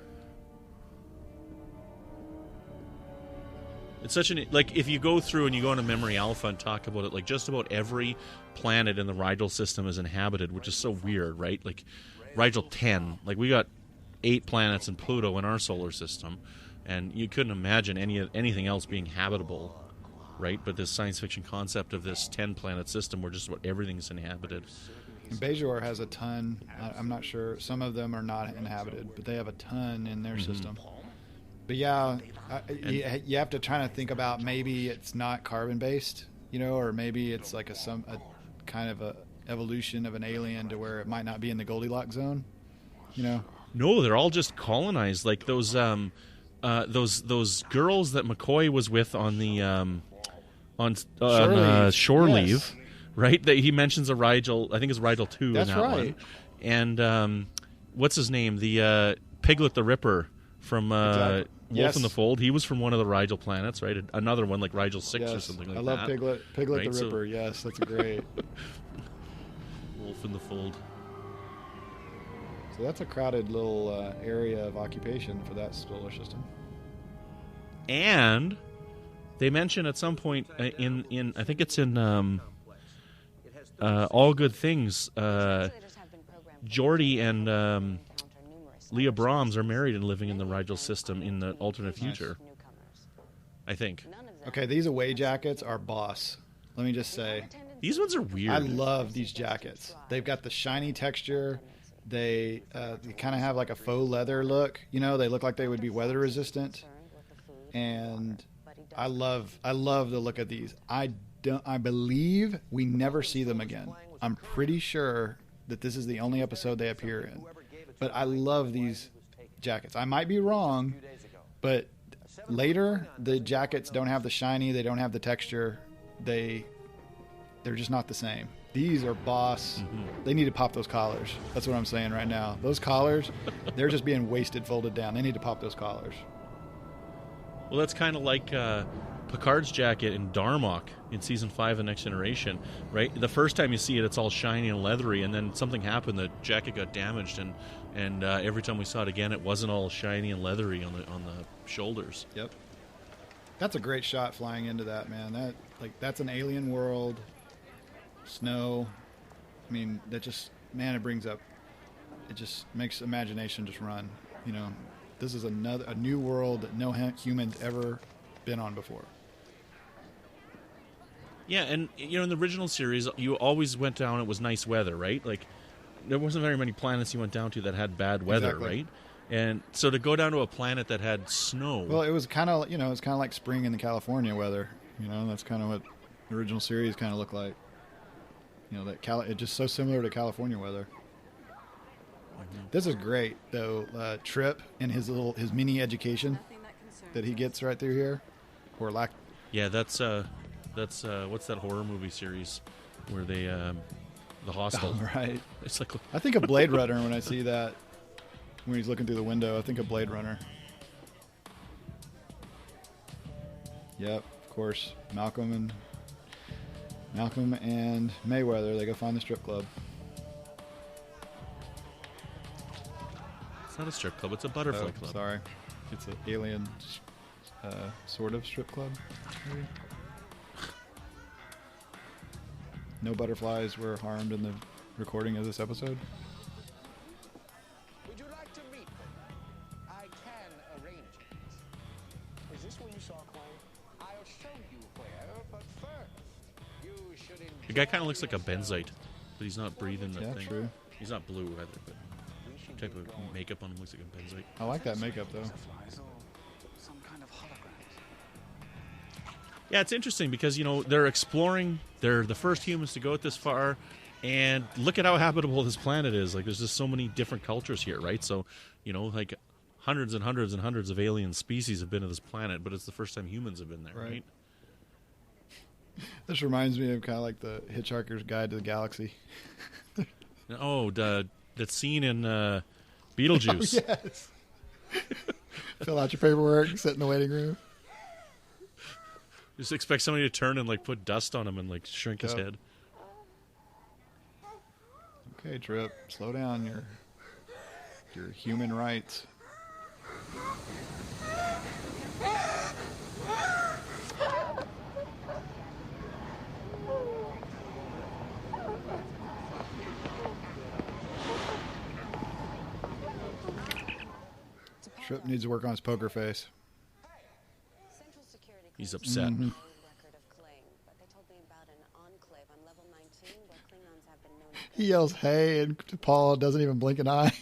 It's such if you go through and you go into Memory Alpha and talk about it, just about every planet in the Rigel system is inhabited, which is so weird, right? Like Rigel 10, we got 8 planets and Pluto in our solar system, and you couldn't imagine anything else being habitable, right? But this science fiction concept of this 10-planet system where just about everything's inhabited. And Bajor has a ton. I'm not sure. Some of them are not inhabited, but they have a ton in their system. But yeah, you have to try to think about maybe it's not carbon-based, or maybe it's like a kind of a evolution of an alien to where it might not be in the Goldilocks zone, No, they're all just colonized, like those girls that McCoy was with on the shore leave, right? That he mentions a Rigel, I think it's Rigel 2 That's in that right. one. And what's his name? The Piglet the Ripper from Wolf in the Fold. He was from one of the Rigel planets, right? Another one like Rigel 6 or something like that. I love Piglet right? the Ripper. Yes, that's great. Wolf in the Fold. So that's a crowded little area of occupation for that solar system. And they mention at some point in I think it's in All Good Things, Geordi and Leah Brahms are married and living in the Rigel system in the alternate future. I think. Okay, these away jackets are boss. Let me just say. These ones are weird. I love these jackets. They've got the shiny texture. They kind of have like a faux leather look. They look like they would be weather resistant. And I love the look of these. I believe we never see them again. I'm pretty sure that this is the only episode they appear in. But I love these jackets. I might be wrong, but later the jackets don't have the shiny, they don't have the texture. They're just not the same. These are boss. They need to pop those collars. That's what I'm saying right now. Those collars, they're just being wasted, folded down. They need to pop those collars. Well, that's kind of like Picard's jacket in Darmok in Season 5 of The Next Generation, right? The first time you see it, it's all shiny and leathery, and then something happened. The jacket got damaged, and every time we saw it again, it wasn't all shiny and leathery on the shoulders. Yep. That's a great shot flying into that, man. That's an alien world. Snow. I mean, that just, man, it just makes imagination just run. You know, this is a new world that no human's ever been on before. Yeah, and you know, in the original series, you always went down. It was nice weather, right? Like there wasn't very many planets you went down to that had bad weather, Exactly. right? And so to go down to a planet that had snow. Well, it was kind of like spring in the California weather. You know, that's kind of what the original series kind of looked like. You know, it's just so similar to California weather. This is great though. Tripp and his mini education that he gets right through here, or lack. Yeah, that's what's that horror movie series where they the hostel? Oh, right. It's like I think of Blade Runner when I see that. When he's looking through the window, I think of Blade Runner. Yep, of course. Malcolm and Mayweather, they go find the strip club. It's not a strip club, it's a butterfly club. Sorry. It's an alien sort of strip club, maybe. No butterflies were harmed in the recording of this episode. Would you like to meet them? I can arrange it. Is this where you saw Clay? I'll show you where, but first, you should enjoy. The guy kind of looks like a benzite, but he's not breathing the Yeah, thing. true. He's not blue either, but the type of makeup on him looks like a benzite. I like that makeup though. Some kind of hologram. Yeah, it's interesting because, you know, they're exploring. They're the first humans to go it this far, and look at how habitable this planet is. Like, there's just so many different cultures here, right? So, you know, like hundreds and hundreds and hundreds of alien species have been to this planet, but it's the first time humans have been there, right? This reminds me of kind of like the Hitchhiker's Guide to the Galaxy. Oh, that scene in Beetlejuice. Oh, yes. Fill out your paperwork, sit in the waiting room. Just expect somebody to turn and like put dust on him and like shrink his head. Okay, Tripp, slow down your human rights. Tripp needs to work on his poker face. He's upset. Mm-hmm. He yells, "Hey," and Paul doesn't even blink an eye.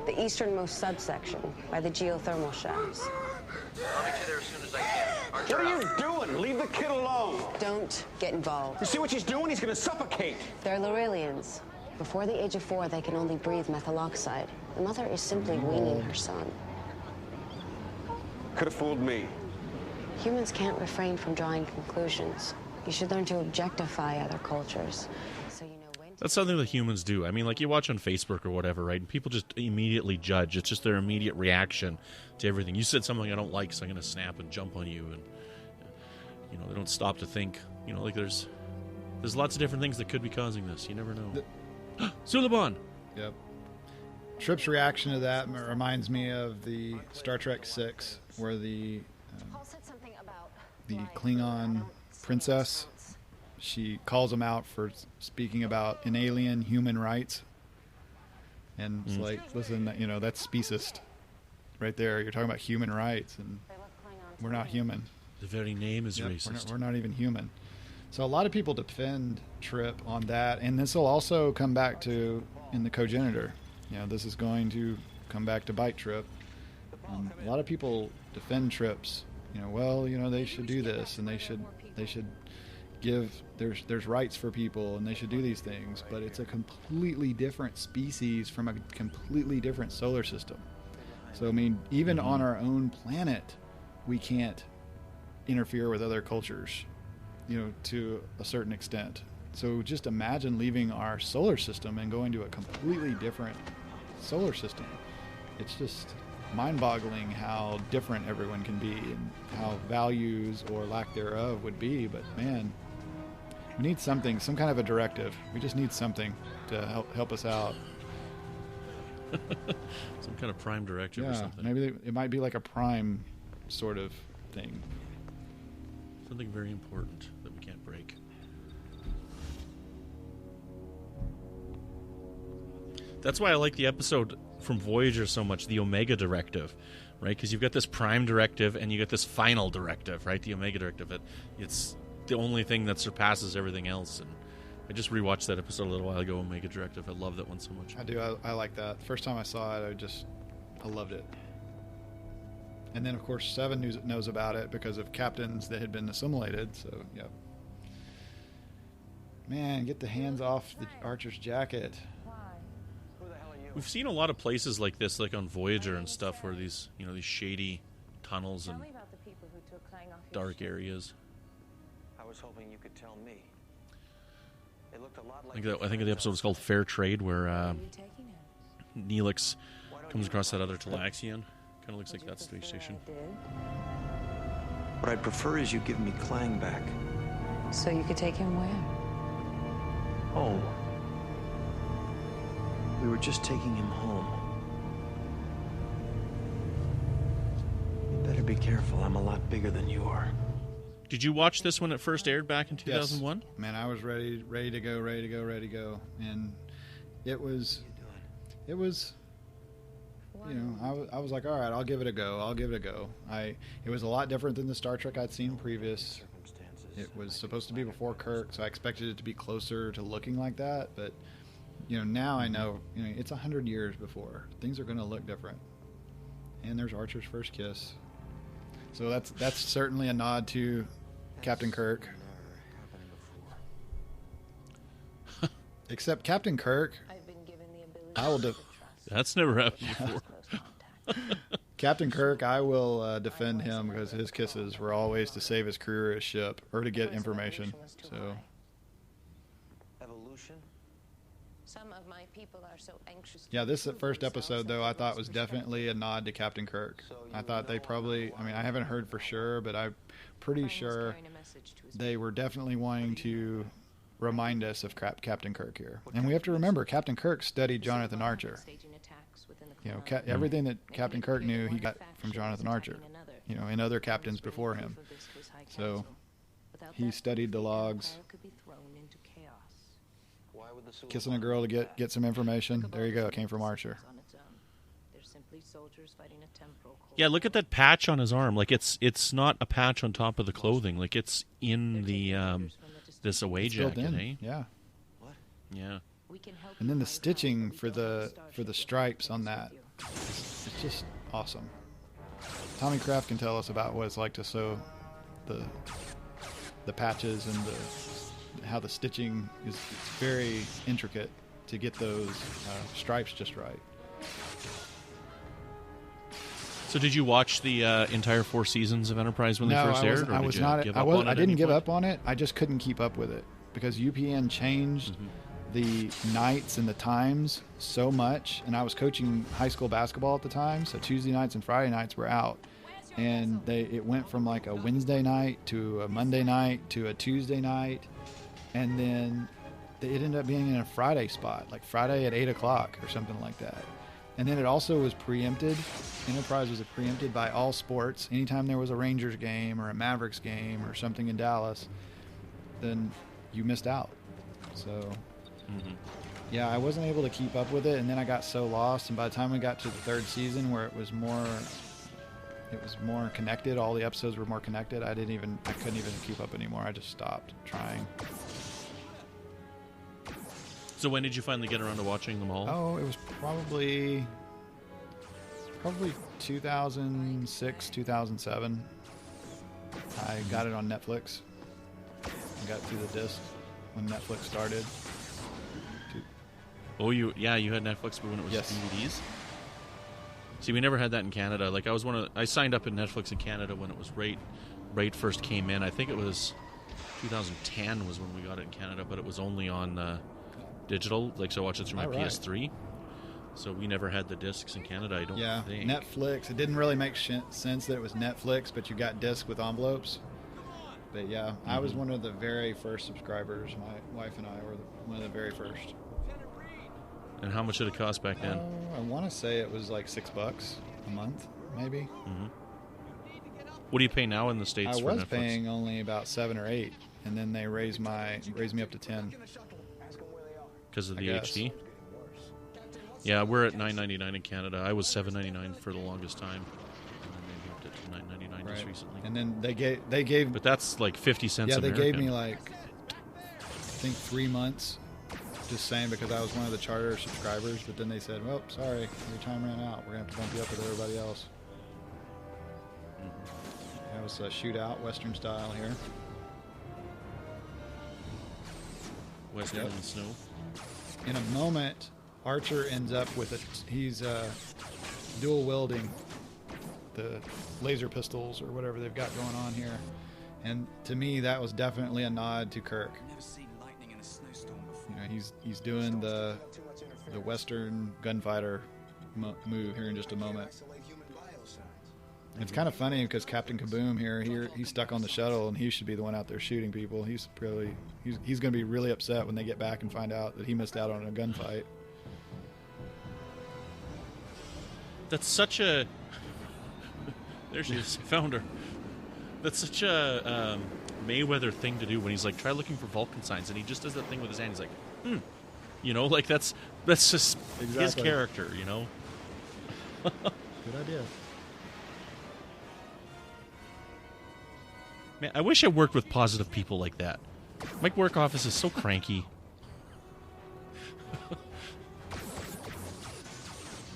The easternmost subsection by the geothermal shafts. I'll meet you there as soon as I can. What are you doing? Leave the kid alone. Don't get involved. You see what she's doing? He's gonna suffocate. They're Lorelians. Before the age of 4, they can only breathe methyl oxide. The mother is simply weaning her son. Could have fooled me. Humans can't refrain from drawing conclusions. You should learn to objectify other cultures. So you know when to... That's something that humans do. I mean, like you watch on Facebook or whatever, right? And people just immediately judge. It's just their immediate reaction to everything. You said something I don't like, so I'm going to snap and jump on you. And, you know, they don't stop to think. You know, like there's lots of different things that could be causing this. You never know. Suliban! Yep. Tripp's reaction to that reminds me of the Star Trek VI, where the Klingon princess, she calls him out for speaking about inalien human rights. And it's like, listen, you know, that's speciest right there. You're talking about human rights, and we're not human. The very name is racist. We're not even human. So a lot of people defend Tripp on that, and this will also come back to in the cogenitor. You know, this is going to come back to bite Tripp. A lot of people defend Tripp's. You know, well, you know, they should do this, and they should there's rights for people and they should do these things, but it's a completely different species from a completely different solar system. So I mean, even on our own planet, we can't interfere with other cultures, to a certain extent. So just imagine leaving our solar system and going to a completely different solar system. It's just mind-boggling how different everyone can be and how values or lack thereof would be. But man, we need something, some kind of a directive. We just need something to help us out. Some kind of prime directive or something. Maybe it might be like a prime sort of thing. Something very important that we can't break. That's why I like the episode from Voyager so much, the Omega Directive, right? Because you've got this prime directive and you got this final directive, right? The Omega Directive. It's the only thing that surpasses everything else. And I just rewatched that episode a little while ago, Omega Directive. I love that one so much. I do. I like that. The first time I saw it, I loved it. And then, of course, Seven knows about it because of captains that had been assimilated. So, yep. Man, get the hands off the Archer's jacket. We've seen a lot of places like this, like on Voyager and stuff, where these shady tunnels and dark areas. I was hoping you could tell me. It looked a lot like I think the episode was called Fair Trade, where Neelix comes across that other Talaxian. Kind of looks like that space station. What I'd prefer is you give me Klang back. So you could take him where? Home. We were just taking him home. You better be careful. I'm a lot bigger than you are. Did you watch this when it first aired back in 2001? Yes. Man, I was ready to go. And it was I was like, all right, I'll give it a go. It was a lot different than the Star Trek I'd seen previous. It was supposed to be before Kirk, so I expected it to be closer to looking like that. But now I know, it's 100 years before. Things are going to look different. And there's Archer's first kiss. So that's certainly a nod to Captain Kirk. Except Captain Kirk, I will. That's never happened before. Captain Kirk, I will defend him because his kisses were always to save his crew or his ship or to get information. So. Evolution. Some of my people are so anxious. Yeah, this first episode though I thought was definitely a nod to Captain Kirk. I thought they probably, I haven't heard for sure, but I'm pretty sure they were definitely wanting to remind us of Captain Kirk here. And we have to remember, Captain Kirk studied Jonathan Archer. Everything that Captain Kirk knew, he got from Jonathan Archer, and other captains before him. So he studied the logs. Kissing a girl to get some information. There you go. It came from Archer. Yeah, look at that patch on his arm. Like it's not a patch on top of the clothing. Like it's in the this away jacket, eh? Yeah. Yeah. And then the stitching for the stripes on that, it's just awesome. Tommy Kraft can tell us about what it's like to sew the patches and how the stitching is very intricate to get those stripes just right. So did you watch the entire 4 seasons of Enterprise when they first aired? I didn't give up on it. I just couldn't keep up with it because UPN changed the nights and the times so much, and I was coaching high school basketball at the time, so Tuesday nights and Friday nights were out, and it went from like a Wednesday night to a Monday night to a Tuesday night, and then it ended up being in a Friday spot, like Friday at 8 o'clock or something like that. And then it also was preempted. Enterprise was preempted by all sports. Anytime there was a Rangers game or a Mavericks game or something in Dallas, then you missed out. So yeah, I wasn't able to keep up with it, and then I got so lost, and by the time we got to the 3rd season where it was more connected, all the episodes were more connected, I couldn't even keep up anymore. I just stopped trying. So when did you finally get around to watching them all? Oh, it was probably 2006, 2007. I got it on Netflix. and got through the disc when Netflix started. Oh, you had Netflix when it was DVDs? See, we never had that in Canada. Like, I signed up in Netflix in Canada when it was right first came in. I think it was 2010 was when we got it in Canada, but it was only on digital. Like, so I watched it through my PS3. So we never had the discs in Canada, I don't think. Netflix. It didn't really make sense that it was Netflix, but you got disc with envelopes. But yeah, I was one of the very first subscribers. My wife and I were one of the very first. And how much did it cost back then? I want to say it was like $6 a month, maybe. Mm-hmm. What do you pay now in the States for Netflix? I was paying only about 7 or 8, and then they raised me up to 10. Because of the HD? Yeah, we're at $9.99 in Canada. I was $7.99 for the longest time, and then they moved it to $9.99 just recently. And then they gave, but that's like 50 cents. Yeah, American. they gave me like I think 3 months, just saying because I was one of the charter subscribers. But then they said, "Well, sorry, your time ran out. We're gonna have to bump you up with everybody else." That was a shootout, Western style here. Western and snow. In a moment, Archer ends up with he's dual wielding the laser pistols or whatever they've got going on here, and to me that was definitely a nod to Kirk. You know, he's doing the Western gunfighter move here in just a moment. It's kind of funny because Captain Kaboom here he's stuck on the shuttle and he should be the one out there shooting people. He's going to be really upset when they get back and find out that he missed out on a gunfight. That's such a... There she is. Found her. That's such a Mayweather thing to do when he's like, try looking for Vulcan signs, and he just does that thing with his hand. He's like, You know, like that's just his character, you know? Good idea. Man, I wish I worked with positive people like that. My work office is so cranky.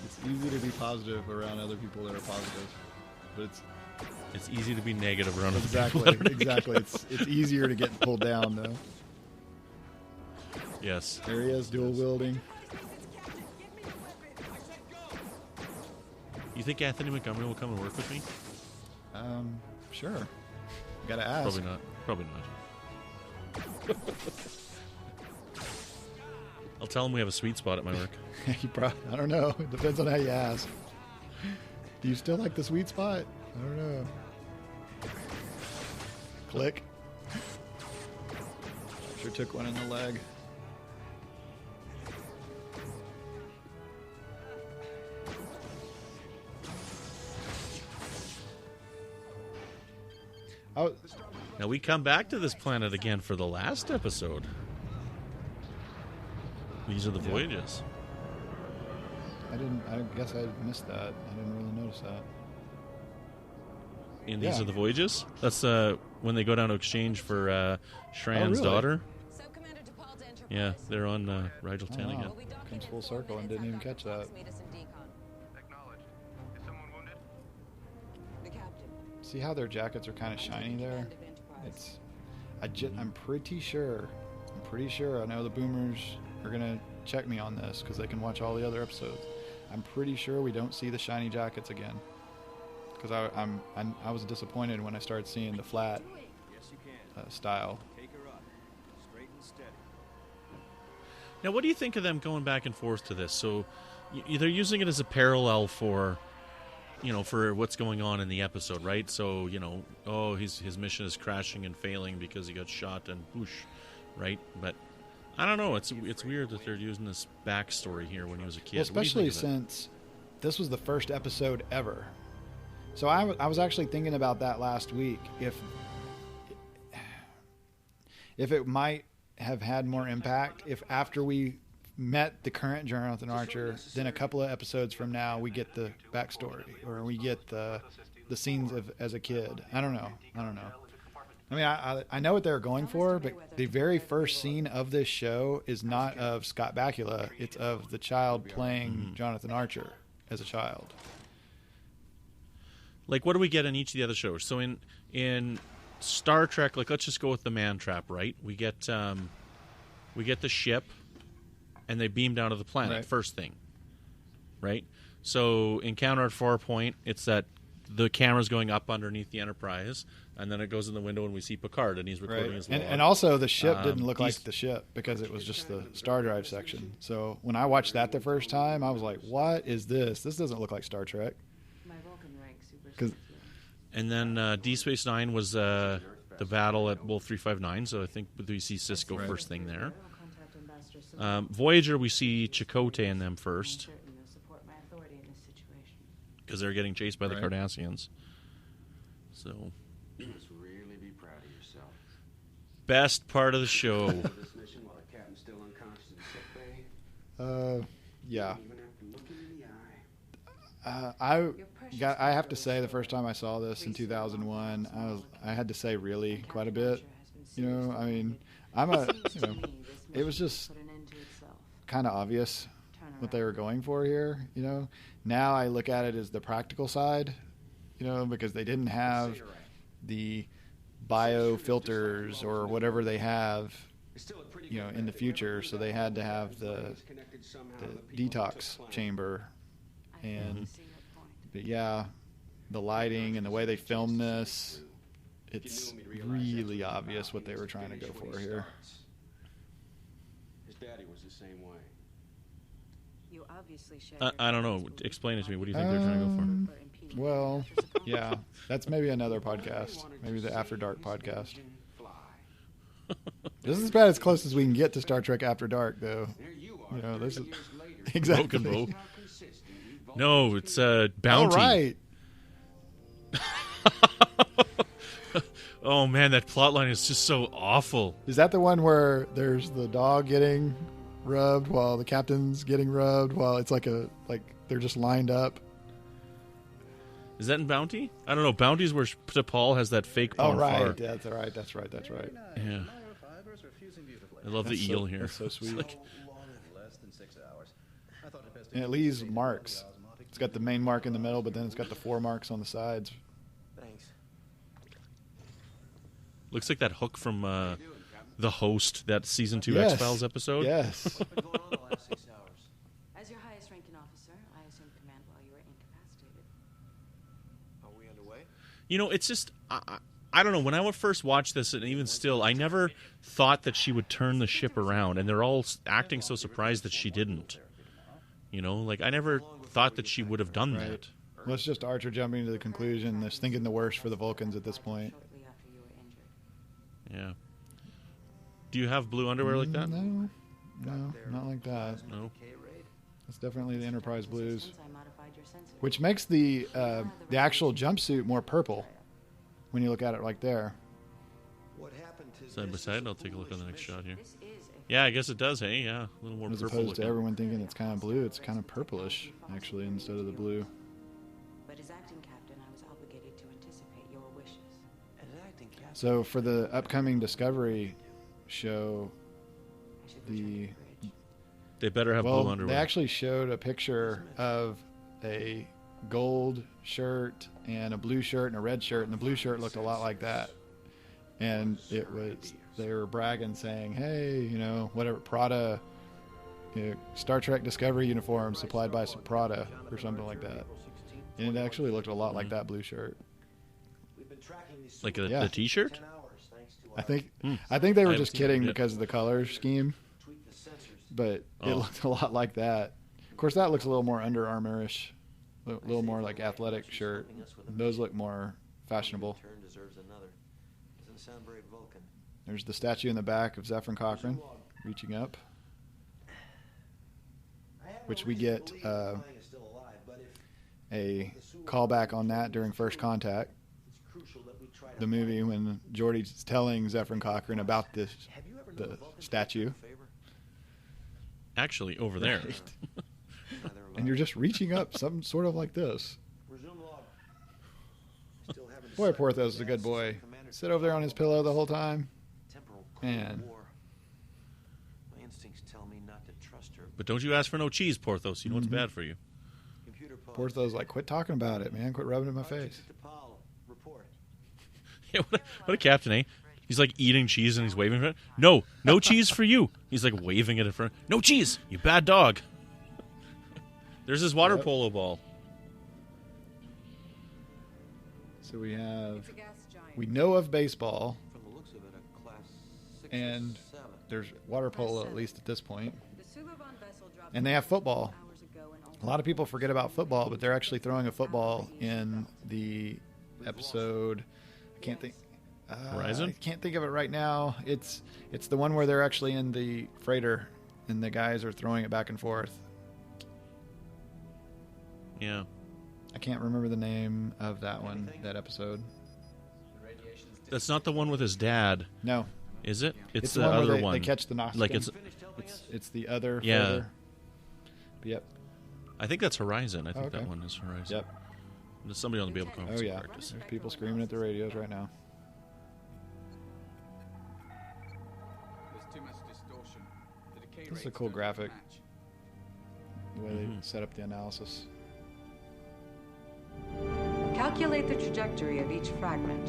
It's easy to be positive around other people that are positive, but it's easy to be negative around other exactly, people. Exactly. It's easier to get pulled down though. Yes. There he is, dual wielding. You think Anthony Montgomery will come and work with me? Sure. Gotta ask. Probably not. Probably not. I'll tell him we have a sweet spot at my work. I don't know. It depends on how you ask. Do you still like the sweet spot? I don't know. Click. Sure took one in the leg. Now we come back to this planet again for the last episode. These are the voyages. I guess I missed that. I didn't really notice that. And these are the voyages? That's when they go down to exchange for Shran's daughter. Yeah, they're on Rigel 10 again. Comes full circle and didn't even catch that. See how their jackets are kind of shiny there? I'm pretty sure. I know the boomers are gonna check me on this because they can watch all the other episodes. I'm pretty sure we don't see the shiny jackets again. Because I was disappointed when I started seeing the flat style. Now, what do you think of them going back and forth to this? So, they're using it as a parallel for, for what's going on in the episode, right? So, his mission is crashing and failing because he got shot and whoosh, right? But I don't know. It's weird that they're using this backstory here when he was a kid. Well, especially since this was the first episode ever. So I was actually thinking about that last week. If it might have had more impact if after we met the current Jonathan Archer, then a couple of episodes from now we get the backstory or we get the scenes of as a kid. I don't know. I mean, I know what they're going for, but the very first scene of this show is not of Scott Bakula. It's of the child playing Jonathan Archer as a child. Like, what do we get in each of the other shows? So in Star Trek, like, let's just go with the man trap, right? We get the ship, and they beam down to the planet, Right. first thing, right? So Encounter at Farpoint, it's that the camera's going up underneath the Enterprise, and then it goes in the window, and we see Picard, and he's recording his log. And also the ship didn't look like the ship because it was just the star drive section. So when I watched that the first time, I was like, "What is this? This doesn't look like Star Trek." And then D Space Nine was the battle at Wolf 359, so I think we see Cisco first thing there. Voyager, we see Chakotay and them first, because they're getting chased by the Cardassians. So, You must really be proud of yourself. best part of the show. This mission while the captain's still unconscious in sick bay. Yeah. Even after looking in the eye. I have to say, the first time I saw this in 2001, I had to say really quite a bit. You know, I mean, it was just kind of obvious what they were going for here. You know, now I look at it as the practical side. You know, because they didn't have the biofilters or whatever they have, you know, in the future. So they had to have the detox chamber. And but yeah, the lighting and the way they filmed this, it's really obvious what they were trying to go for here. His daddy was the same way. You obviously I don't know. Explain it to me. What do you think they're trying to go for? Well, yeah, that's maybe another podcast. Maybe the After Dark podcast. This is about as close as we can get to Star Trek After Dark, though. You know, this is exactly. Broken Bow. No, it's Bounty. All right. Oh man, that plot line is just so awful. Is that the one where there's the dog getting rubbed while the captain's getting rubbed while it's like they're just lined up? Is that in Bounty? I don't know. Bounty's where T'Pol has that fake Oh, bonfire. right. That's right. That's right. That's right. Yeah. I love the eel here. That's so sweet. Like, and it leaves marks. It's got the main mark in the middle, but then it's got the 4 marks on the sides. Thanks. looks like that hook from The Host, that season 2 Yes. X-Files episode. Yes. As your highest ranking officer, I assumed command while you were incapacitated. Are we underway? You know, it's just, I don't know, when I would first watch this, and even still, I never thought that she would turn the ship around, and they're all acting so surprised that she didn't. You know, like, I never thought that she would have done that. Well, it's just Archer jumping to the conclusion, that's thinking the worst for the Vulcans at this point. Yeah. Do you have blue underwear like that? No, not like that. No. It's definitely the Enterprise blues, which makes the actual jumpsuit more purple when you look at it right there. Side by side, I'll take a look on the next shot here. Yeah, I guess it does, hey? Yeah, a little more As purple opposed to looking. everyone thinking it's kind of blue, it's kind of purplish, actually, instead of the blue. But as acting captain, I was obligated to anticipate your wishes. As acting captain. So for the upcoming Discovery show, They better have blue well, underwear. they actually showed a picture of a gold shirt and a blue shirt and a red shirt, and the blue shirt looked a lot like that. And it was, they were bragging, saying, "Hey, you know, whatever, Prada, you know, Star Trek Discovery uniform supplied by Prada," or something like that. And it actually looked a lot like that blue shirt. Like the T-shirt? I think they were I just haven't seen kidding it yet. because of the color scheme, but Oh. it looked a lot like that. Of course, that looks a little more Under Armour-ish, a little more like athletic shirt. Those look more fashionable. Turn deserves another. Doesn't sound very Vulcan. There's the statue in the back of Zefram Cochrane reaching up, which we get a callback on that during First Contact, the movie, when Geordi's telling Zefram Cochrane about the statue. Actually, over there. And you're just reaching up, something sort of like this. Boy, Porthos is a good boy. Sit over there on his pillow the whole time. Man. My instincts tell me not to trust her. But don't you ask for no cheese, Porthos. You know it's Mm-hmm. bad for you. Porthos is like, quit talking about it, man. Quit rubbing it in my face. Report. What a captain, eh? He's like eating cheese and he's waving it. No cheese for you. He's like waving it in front. No cheese, you bad dog. There's his water polo ball. So we know of baseball, and there's water polo at least at this point. And they have football. A lot of people forget about football, but they're actually throwing a football in the episode. I can't think. Horizon? I can't think of it right now. It's the one where they're actually in the freighter and the guys are throwing it back and forth. Yeah. I can't remember the name of that one, that episode. That's not the one with his dad. No. Is it? It's the the other where one. they catch the Nausicaa. Like it's the other yeah. freighter. Yep. I think that's Horizon. I think okay. that one is Horizon. Yep. There's somebody on the Babel Conference. Oh yeah. Practice. There's people screaming at the radios right now. There's too much distortion. The decay This is a rates cool don't graphic. match. The way they set up the analysis. Calculate the trajectory of each fragment.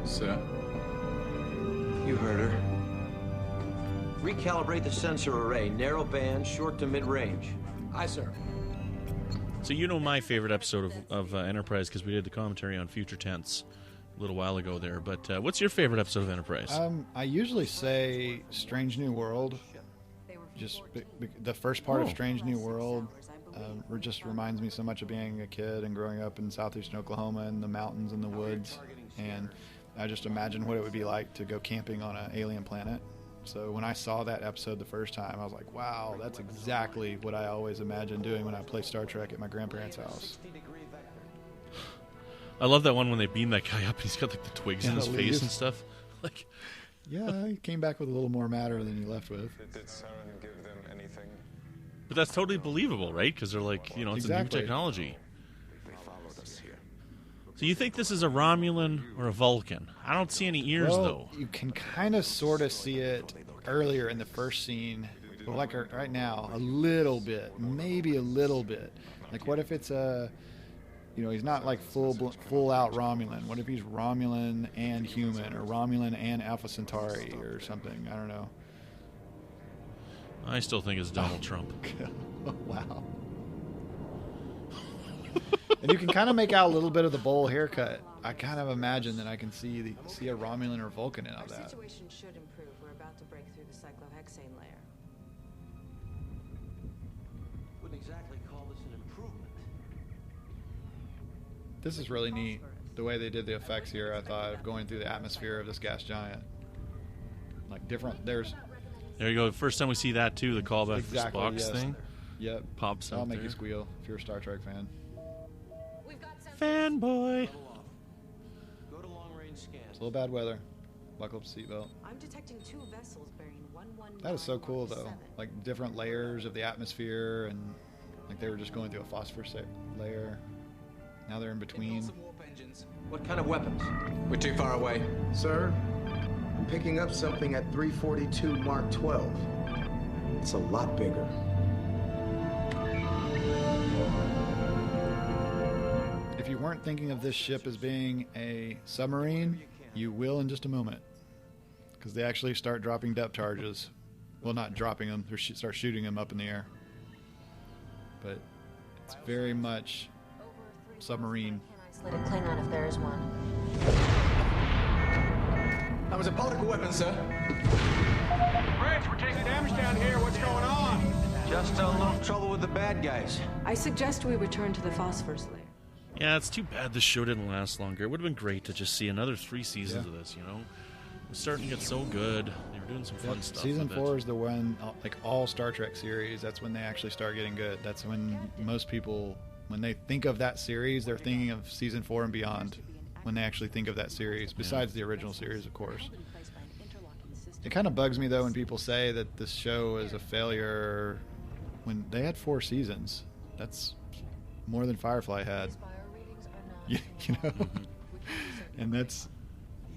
Sir? You heard her. Recalibrate the sensor array. Narrow band, short to mid-range. Aye, sir. So you know my favorite episode of Enterprise because we did the commentary on Future Tense a little while ago there. But what's your favorite episode of Enterprise? I usually say Strange New World. Just the first part of Strange New World just reminds me so much of being a kid and growing up in southeastern Oklahoma and the mountains and the woods. And I just imagine what it would be like to go camping on an alien planet. So when I saw that episode the first time, I was like, wow, that's exactly what I always imagined doing when I play Star Trek at my grandparents' house. I love that one when they beam that guy up and he's got like the twigs in his face and stuff. Like, yeah, he came back with a little more matter than he left with. Did Saren give them anything? But that's totally believable, right? Because they're like, you know, it's exactly. a new technology. They followed us here. So you think this is a Romulan or a Vulcan? I don't see any ears, though. You can kind of sort of see it earlier in the first scene. But like right now, a little bit. Maybe a little bit. Like, what if it's he's not like full out Romulan. What if he's Romulan and human, or Romulan and Alpha Centauri, or something? I don't know. I still think it's Donald Trump. Wow. And you can kind of make out a little bit of the bowl haircut. I kind of imagine that I can see a Romulan or Vulcan in all that. Our situation should improve. We're about to break through the cyclohexane layer. Wouldn't exactly call this an improvement. This is really neat, the way they did the effects here, I thought, of going through the atmosphere of this gas giant. Like different, there you go. First time we see that, too, the callback exactly, for Spock's yes. thing. Yep. Pops out That'll make there. you squeal if you're a Star Trek fan. Fanboy. Go to long-range scan. It's a little bad weather. Buckle up the seatbelt. I'm detecting two vessels bearing 119. That is so cool, though. Like different layers of the atmosphere, and like they were just going through a phosphorus layer. Now they're in between. What kind of weapons? We're too far away. Sir, I'm picking up something at 342 Mark 12. It's a lot bigger. If you weren't thinking of this ship as being a submarine, you will in just a moment. Because they actually start dropping depth charges. Well, not dropping them, they start shooting them up in the air. But it's very much submarine. Isolated Klingon if there is one. That was a political weapon, sir. Rich, we're taking damage down here. What's going on? Just a little trouble with the bad guys. I suggest we return to the phosphorus layer. Yeah, it's too bad this show didn't last longer. It would have been great to just see another 3 seasons of this, you know? It was starting to get so good. They were doing some fun stuff. Season with 4 is the one, like all Star Trek series, that's when they actually start getting good. That's when most people, when they think of that series, they're thinking of Season 4 and beyond. When they actually think of that series, besides the original series, of course. It kind of bugs me, though, when people say that this show is a failure when they had 4 seasons. That's more than Firefly had. You know? And that's...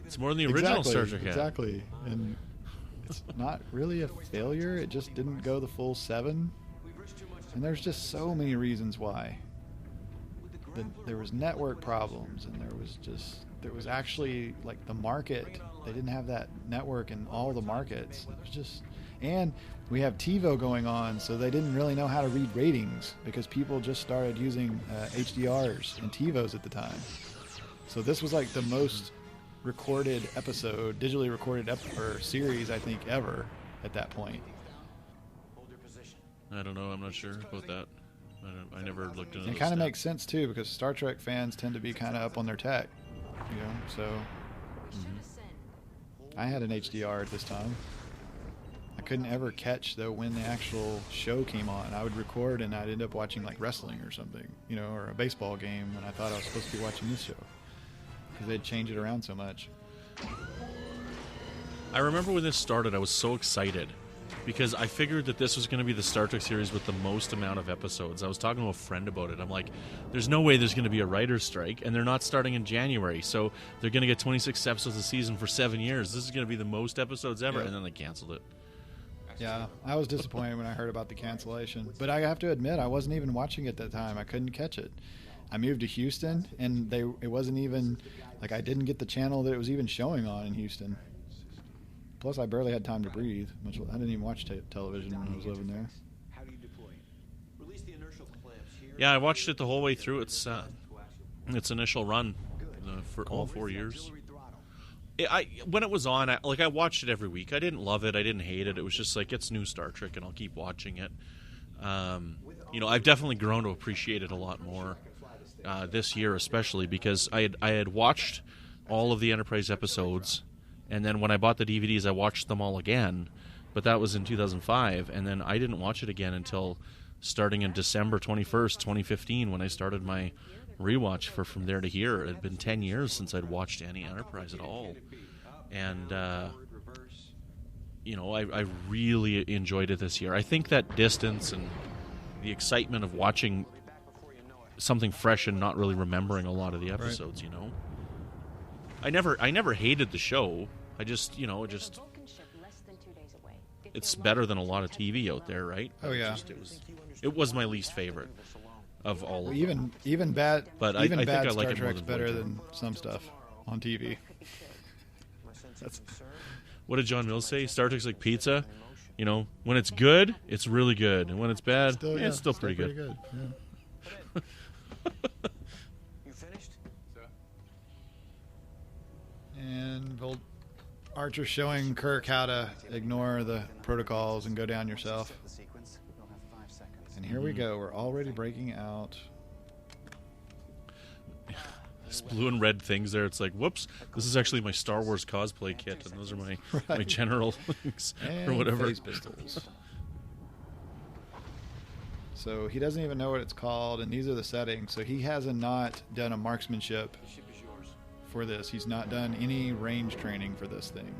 It's more than the original Star Trek had. Exactly. And it's not really a failure. It just didn't go the full 7. And there's just so many reasons why. There was network problems, and there was just there was actually like the market. They didn't have that network in all the markets. It was just, and we have TiVo going on, so they didn't really know how to read ratings because people just started using HDRs and TiVos at the time. So this was like the most recorded episode, digitally recorded or series, I think, ever at that point. I don't know. I'm not sure about that. I never looked into it. It kind of makes sense too, because Star Trek fans tend to be kind of up on their tech, you know. So I had an HDR at this time. I couldn't ever catch though when the actual show came on. I would record and I'd end up watching like wrestling or something, you know, or a baseball game when I thought I was supposed to be watching this show because they'd change it around so much. I remember when this started, I was so excited because I figured that this was going to be the Star Trek series with the most amount of episodes. I was talking to a friend about it. I'm like, there's no way there's going to be a writer's strike, and they're not starting in January, so they're going to get 26 episodes a season for 7 years. This is going to be the most episodes ever, and then they canceled it. Yeah, I was disappointed when I heard about the cancellation. But I have to admit, I wasn't even watching it at that time. I couldn't catch it. I moved to Houston, and it wasn't even, like, I didn't get the channel that it was even showing on in Houston. Plus, I barely had time to breathe. I didn't even watch television when I was living there. Yeah, I watched it the whole way through its initial run for all 4 years. When it was on, I watched it every week. I didn't love it. I didn't hate it. It was just like, it's new Star Trek, and I'll keep watching it. You know, I've definitely grown to appreciate it a lot more this year, especially because I had watched all of the Enterprise episodes. And then when I bought the DVDs, I watched them all again, but that was in 2005, and then I didn't watch it again until starting in December 21st, 2015, when I started my rewatch for From There to Here. It had been 10 years since I'd watched any Enterprise at all, and you know, I really enjoyed it this year. I think that distance and the excitement of watching something fresh and not really remembering a lot of the episodes, you know. I never hated the show. I just, you know, it's better than a lot of TV out there, right? Oh yeah. It was my least favorite of all of them. Even bad, but even I bad think I Star like it more Trek's than better Voyager. than some stuff on TV. What did John Mills say? Star Trek's like pizza. You know, when it's good, it's really good, and when it's bad, it's still pretty good. Yeah. You finished? And Archer showing Kirk how to ignore the protocols and go down yourself. And here we go. We're already breaking out. This blue and red things there. It's like, whoops, this is actually my Star Wars cosplay kit, and those are my my general things and or whatever. Phase pistols. So he doesn't even know what it's called, and these are the settings. So he hasn't not done a marksmanship for this. He's not done any range training for this thing.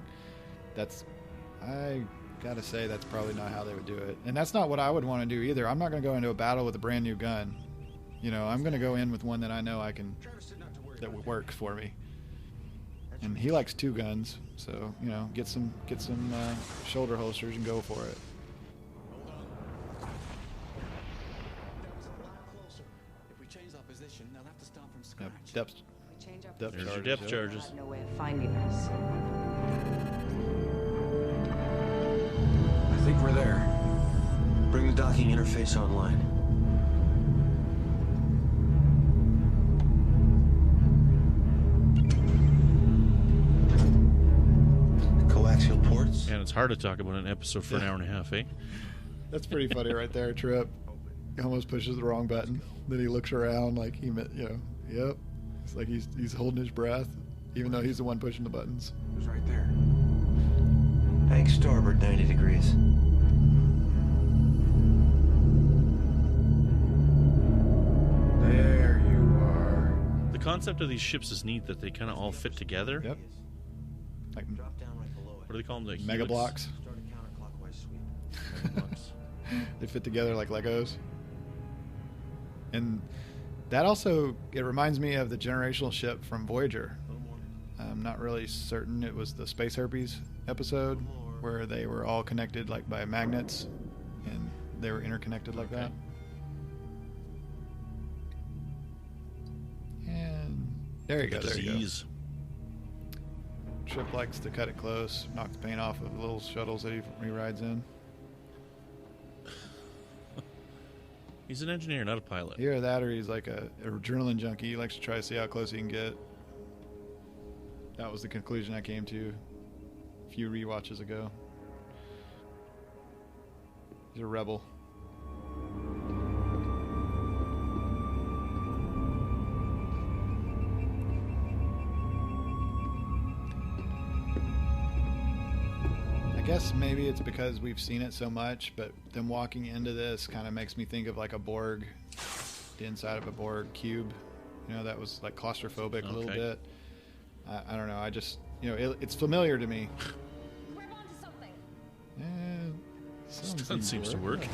I gotta say, that's probably not how they would do it. And that's not what I would want to do either. I'm not going to go into a battle with a brand new gun. You know, I'm going to go in with one that I know that would work for me. And he likes two guns, so, you know, get some shoulder holsters and go for it. If we change our position, they'll have to start from scratch. Yep. Depth There's your charges, depth charges. No way of finding us. I think we're there. Bring the docking interface online. Coaxial ports. And it's hard to talk about an episode for an hour and a half, eh? That's pretty funny right there, Tripp. He almost pushes the wrong button. Then he looks around like yep. It's like he's holding his breath, even though he's the one pushing the buttons. It was right there. Bank starboard 90 degrees. There you are. The concept of these ships is neat that they kind of all fit together. Yep. Like, what do they call them? The Mega helix? blocks. Start a counterclockwise sweep. Mega blocks. They fit together like Legos. And that also, it reminds me of the generational ship from Voyager. I'm not really certain. It was the Space Herpes episode where they were all connected like by magnets and they were interconnected like that. And there you go. There you go. Disease. Tripp likes to cut it close, knock the paint off of the little shuttles that he rides in. He's an engineer, not a pilot. Either that or he's like a adrenaline junkie. He likes to try to see how close he can get. That was the conclusion I came to a few rewatches ago. He's a rebel. I guess maybe it's because we've seen it so much, but them walking into this kind of makes me think of like a Borg, the inside of a Borg cube. You know, that was like claustrophobic a little bit. I don't know. I just, you know, it's familiar to me. We're on to something. That seems to work.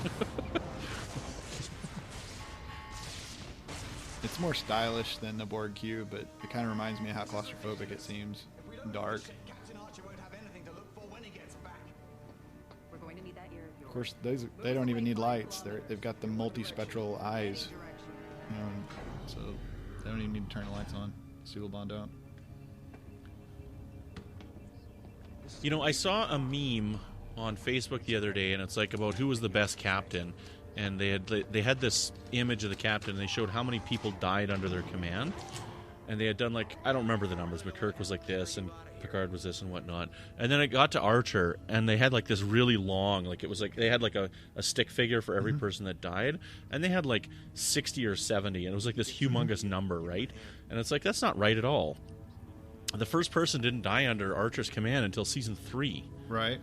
It's more stylish than the Borg cube, but it kind of reminds me of how claustrophobic it seems. Dark. Of course, they don't even need lights. They've got the multispectral eyes, you know, so they don't even need to turn the lights on. Suliban don't. You know, I saw a meme on Facebook the other day, and it's like about who was the best captain, and they had this image of the captain, and they showed how many people died under their command, and they had done like, I don't remember the numbers, but Kirk was like this, and Picard was this and whatnot. And then it got to Archer, and they had like this really long, like it was like they had like a stick figure for every person that died, and they had like 60 or 70, and it was like this humongous number, right? And it's like, that's not right at all. The first person didn't die under Archer's command until season 3. Right.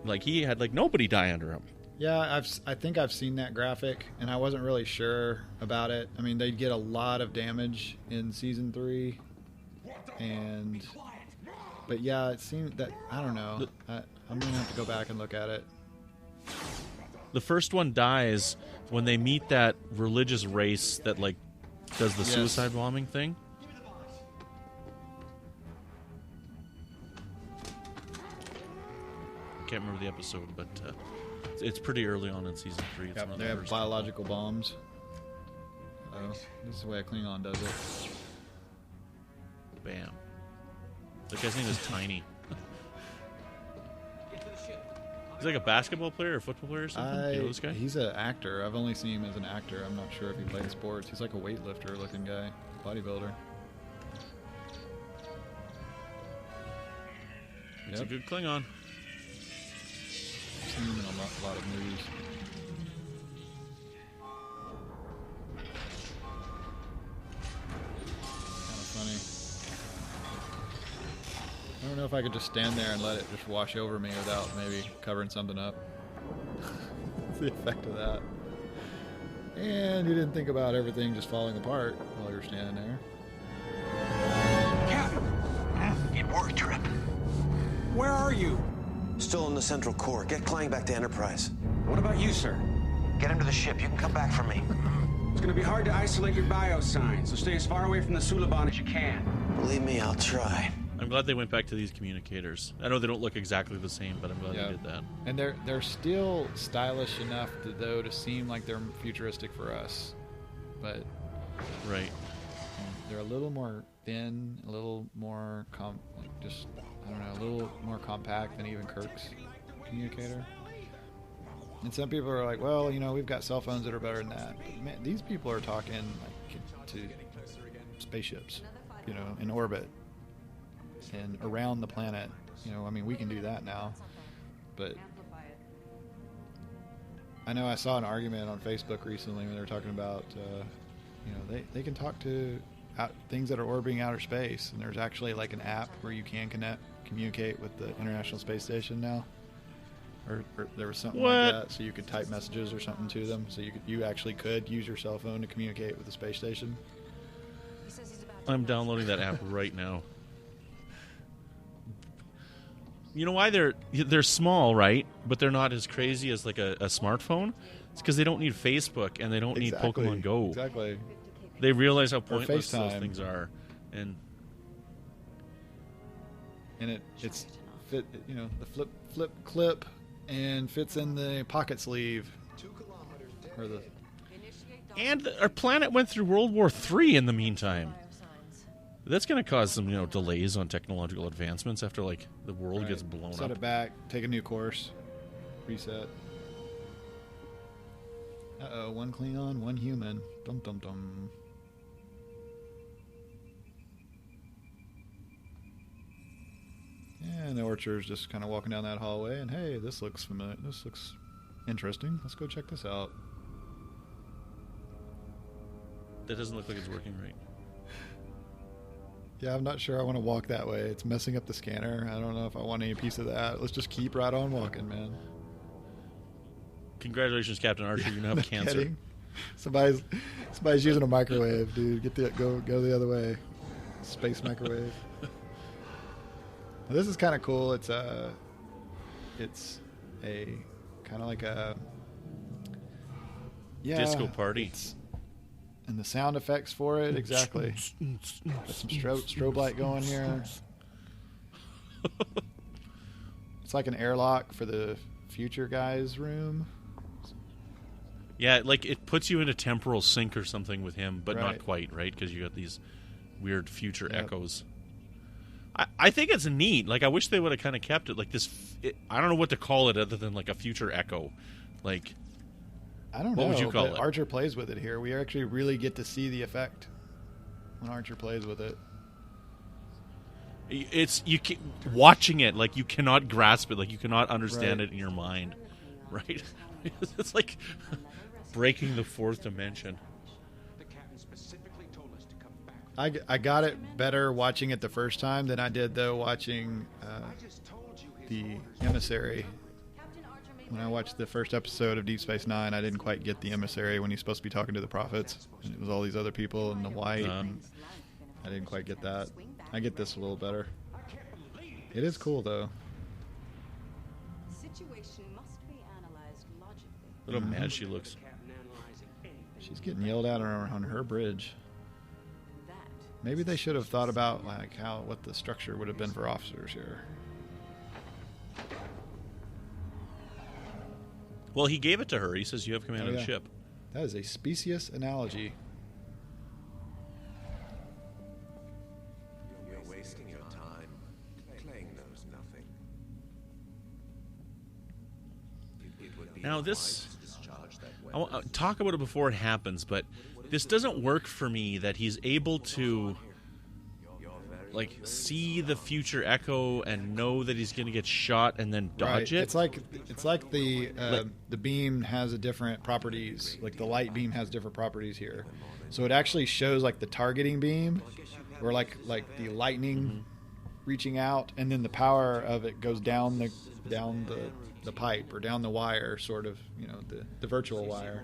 Like he had like nobody die under him. Yeah, I think I've seen that graphic, and I wasn't really sure about it. I mean, they'd get a lot of damage in season 3, but yeah, it seemed that, I don't know. I'm gonna have to go back and look at it. The first one dies when they meet that religious race that like does the suicide bombing thing. Can't remember the episode, but it's pretty early on in season 3. It's one of They the have first biological bombs. Oh, this is the way a Klingon does it. Bam. The guy's name is Tiny. He's like a basketball player or football player or something. You know this guy? He's an actor. I've only seen him as an actor. I'm not sure if he played sports. He's like a weightlifter looking guy, bodybuilder. It's a good Klingon. I've seen him in a lot of movies. Kind of funny. I don't know if I could just stand there and let it just wash over me without maybe covering something up. What's the effect of that? And you didn't think about everything just falling apart while you're standing there. Captain! It worked, Tripp. Where are you? Still in the central core. Get Kling back to Enterprise. What about you, sir? Get him to the ship. You can come back for me. It's going to be hard to isolate your biosigns, so stay as far away from the Suliban as you can. Believe me, I'll try. I'm glad they went back to these communicators. I know they don't look exactly the same, but I'm glad they did that. And they're still stylish enough to seem like they're futuristic for us, but they're a little more thin, a little more a little more compact than even Kirk's communicator. And some people are like, well, you know, we've got cell phones that are better than that. But man, these people are talking like to spaceships, you know, in orbit and around the planet. You know, I mean, we can do that now, but I know I saw an argument on Facebook recently when they were talking about, you know, they can talk to things that are orbiting outer space, and there's actually like an app where you can communicate with the International Space Station now, or there was something like that, so you could type messages or something to them, so you actually could use your cell phone to communicate with the space station. I'm downloading that app right now. You know why they're small, right? But they're not as crazy as like a smartphone. It's because they don't need Facebook and they don't need Pokemon Go. Exactly. They realize how pointless those things are, and it's fit. You know, the flip clip and fits in the pocket sleeve. And our planet went through World War III in the meantime. That's going to cause some, delays on technological advancements after, like, the world gets blown up. Set it back, take a new course, reset. Uh-oh, one Klingon, one human. Dum-dum-dum. And the Orchard's just kind of walking down that hallway, and hey, this looks familiar. This looks interesting. Let's go check this out. That doesn't look like it's working right. Yeah, I'm not sure I want to walk that way. It's messing up the scanner. I don't know if I want any piece of that. Let's just keep right on walking, man. Congratulations, Captain Archer. You now have cancer. Kidding. Somebody's using a microwave, dude. Go the other way. Space microwave. This is kind of cool. It's a kind of like a disco party. And the sound effects for it, exactly. Got some strobe light going here. It's like an airlock for the future guy's room. Yeah, like it puts you in a temporal sync or something with him, but Right. not quite, right? Because you got these weird future echoes. I think it's neat. Like, I wish they would have kind of kept it like this. I don't know what to call it other than like a future echo. Like, I don't know. What would you call it? Archer plays with it here. We actually really get to see the effect when Archer plays with it. It's watching it, like you cannot grasp it, like you cannot understand Right. it in your mind, right? It's like breaking the fourth dimension. I got it better watching it the first time than I did though watching the Emissary. When I watched the first episode of Deep Space Nine, I didn't quite get the Emissary when he's supposed to be talking to the prophets. And it was all these other people in the white. And I didn't quite get that. I get this a little better. It is cool though. Situation must be analyzed logically. Look how mad she looks. She's getting yelled at on her bridge. Maybe they should have thought about like what the structure would have been for officers here. Well, he gave it to her. He says you have command Oh, of yeah. the ship. That is a specious analogy. You're wasting your time. Kling knows nothing. It would be Now unwise this, to discharge that I'll talk about it before it happens, but this doesn't work for me that he's able to like see the future echo and know that he's going to get shot and then dodge it. It's like the beam has a different properties. Like the light beam has different properties here, so it actually shows like the targeting beam, or like the lightning reaching out, and then the power of it goes down the pipe or down the wire, sort of, the virtual wire.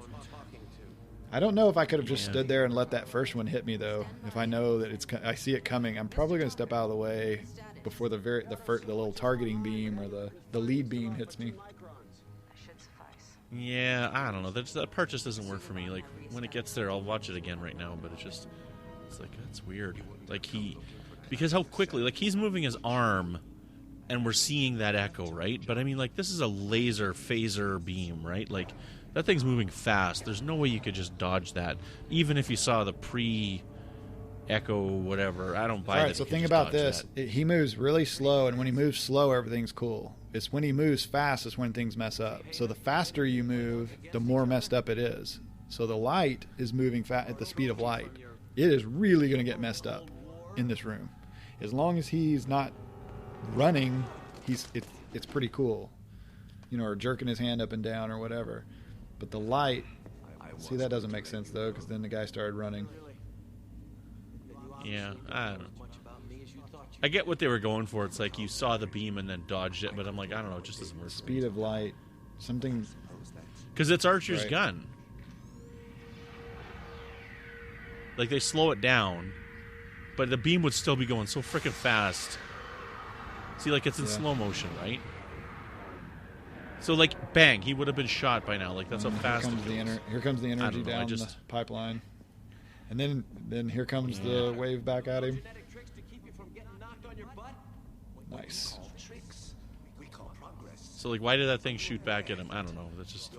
I don't know if I could have just stood there and let that first one hit me though. If I know that I see it coming, I'm probably going to step out of the way before the little targeting beam or the lead beam hits me. Yeah, I don't know. That part just doesn't work for me. Like when it gets there, I'll watch it again right now, but it's like that's weird. Like because how quickly, like he's moving his arm, and we're seeing that echo, right? But I mean, like this is a laser phaser beam, right? Like. That thing's moving fast. There's no way you could just dodge that. Even if you saw the pre-echo whatever. I don't buy that. All right, so think about this. He moves really slow, and when he moves slow, everything's cool. It's when he moves fast is when things mess up. So the faster you move, the more messed up it is. So the light is moving at the speed of light. It is really going to get messed up in this room. As long as he's not running, it's pretty cool. Or jerking his hand up and down or whatever. But the light, see, that doesn't make sense though, because then the guy started running. Yeah, I don't know. I get what they were going for. It's like you saw the beam and then dodged it, but I'm like, I don't know, it just doesn't work. Speed of light, something. Because it's Archer's gun. Like they slow it down, but the beam would still be going so freaking fast. See, like it's in slow motion, right? So, like, bang, he would have been shot by now. Like, that's how fast it goes. Here comes the energy down the pipeline. And then here comes the wave back at him. Nice. So, like, why did that thing shoot back at him? I don't know. That's just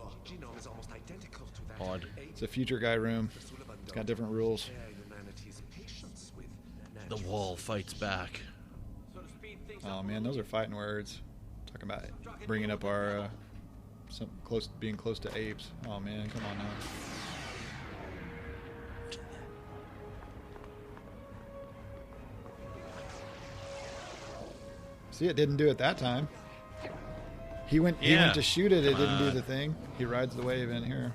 odd. It's a future guy room. It's got different rules. The wall fights back. Oh man, those are fighting words. Talking about bringing up our being close to apes. Oh man, come on now. See, it didn't do it that time. He went to shoot it. It didn't do the thing. He rides the wave in here.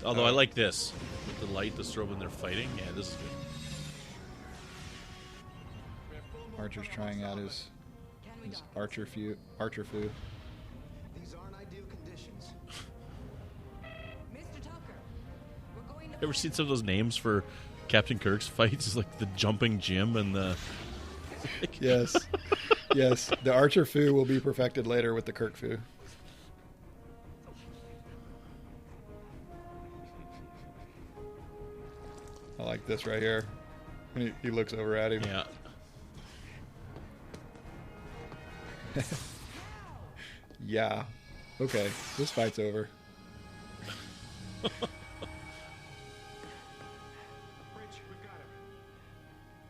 Although I like this with the light, the strobe when they're fighting. Yeah, this is good. Archer's trying out his archer foo. These aren't ideal conditions. Mr. Tucker, we're going to... Ever seen some of those names for Captain Kirk's fights? It's like the Jumping Jim and the... Yes. Yes. The Archer foo will be perfected later with the Kirk foo. I like this right here. He looks over at him. Yeah. Yeah. Okay. This fight's over.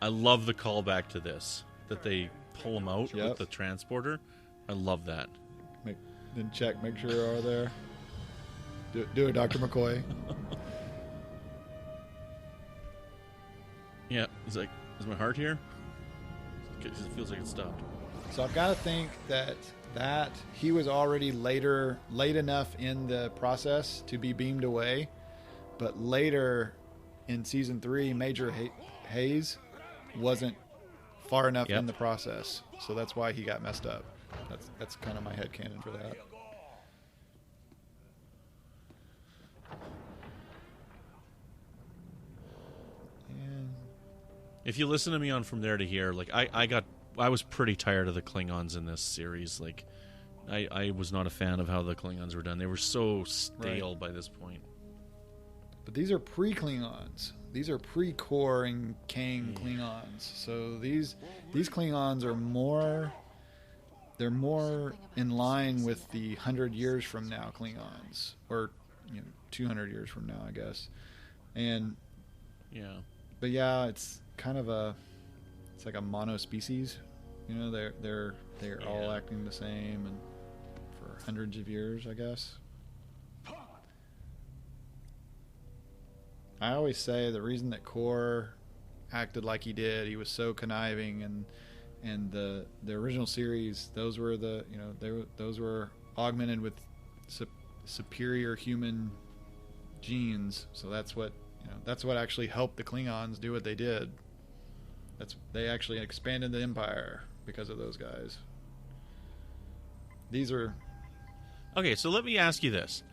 I love the callback to this, that they pull him out with the transporter. I love that. Then check, make sure you're all there. Do it, Dr. McCoy. Yeah, he's like, is my heart here? It feels like it stopped. So I've got to think that he was already late enough in the process to be beamed away, but later in season 3, Major Hayes wasn't far enough in the process, so that's why he got messed up. That's kind of my headcanon for that. If you listen to me on From There to Here, like I was pretty tired of the Klingons in this series. Like I was not a fan of how the Klingons were done. They were so stale by this point. But these are pre-Klingons. These are pre-Core and Kang Klingons. So these Klingons are more in line with the 100 years from now Klingons, or 200 years from now, I guess. And but yeah, it's kind of it's like a mono-species. They're all acting the same and for hundreds of years, I guess. I always say the reason that Core acted like he did, he was so conniving, and the original series, those were those were augmented with superior human genes. So that's what actually helped the Klingons do what they did. They actually expanded the Empire because of those guys. These are... Okay, so let me ask you this.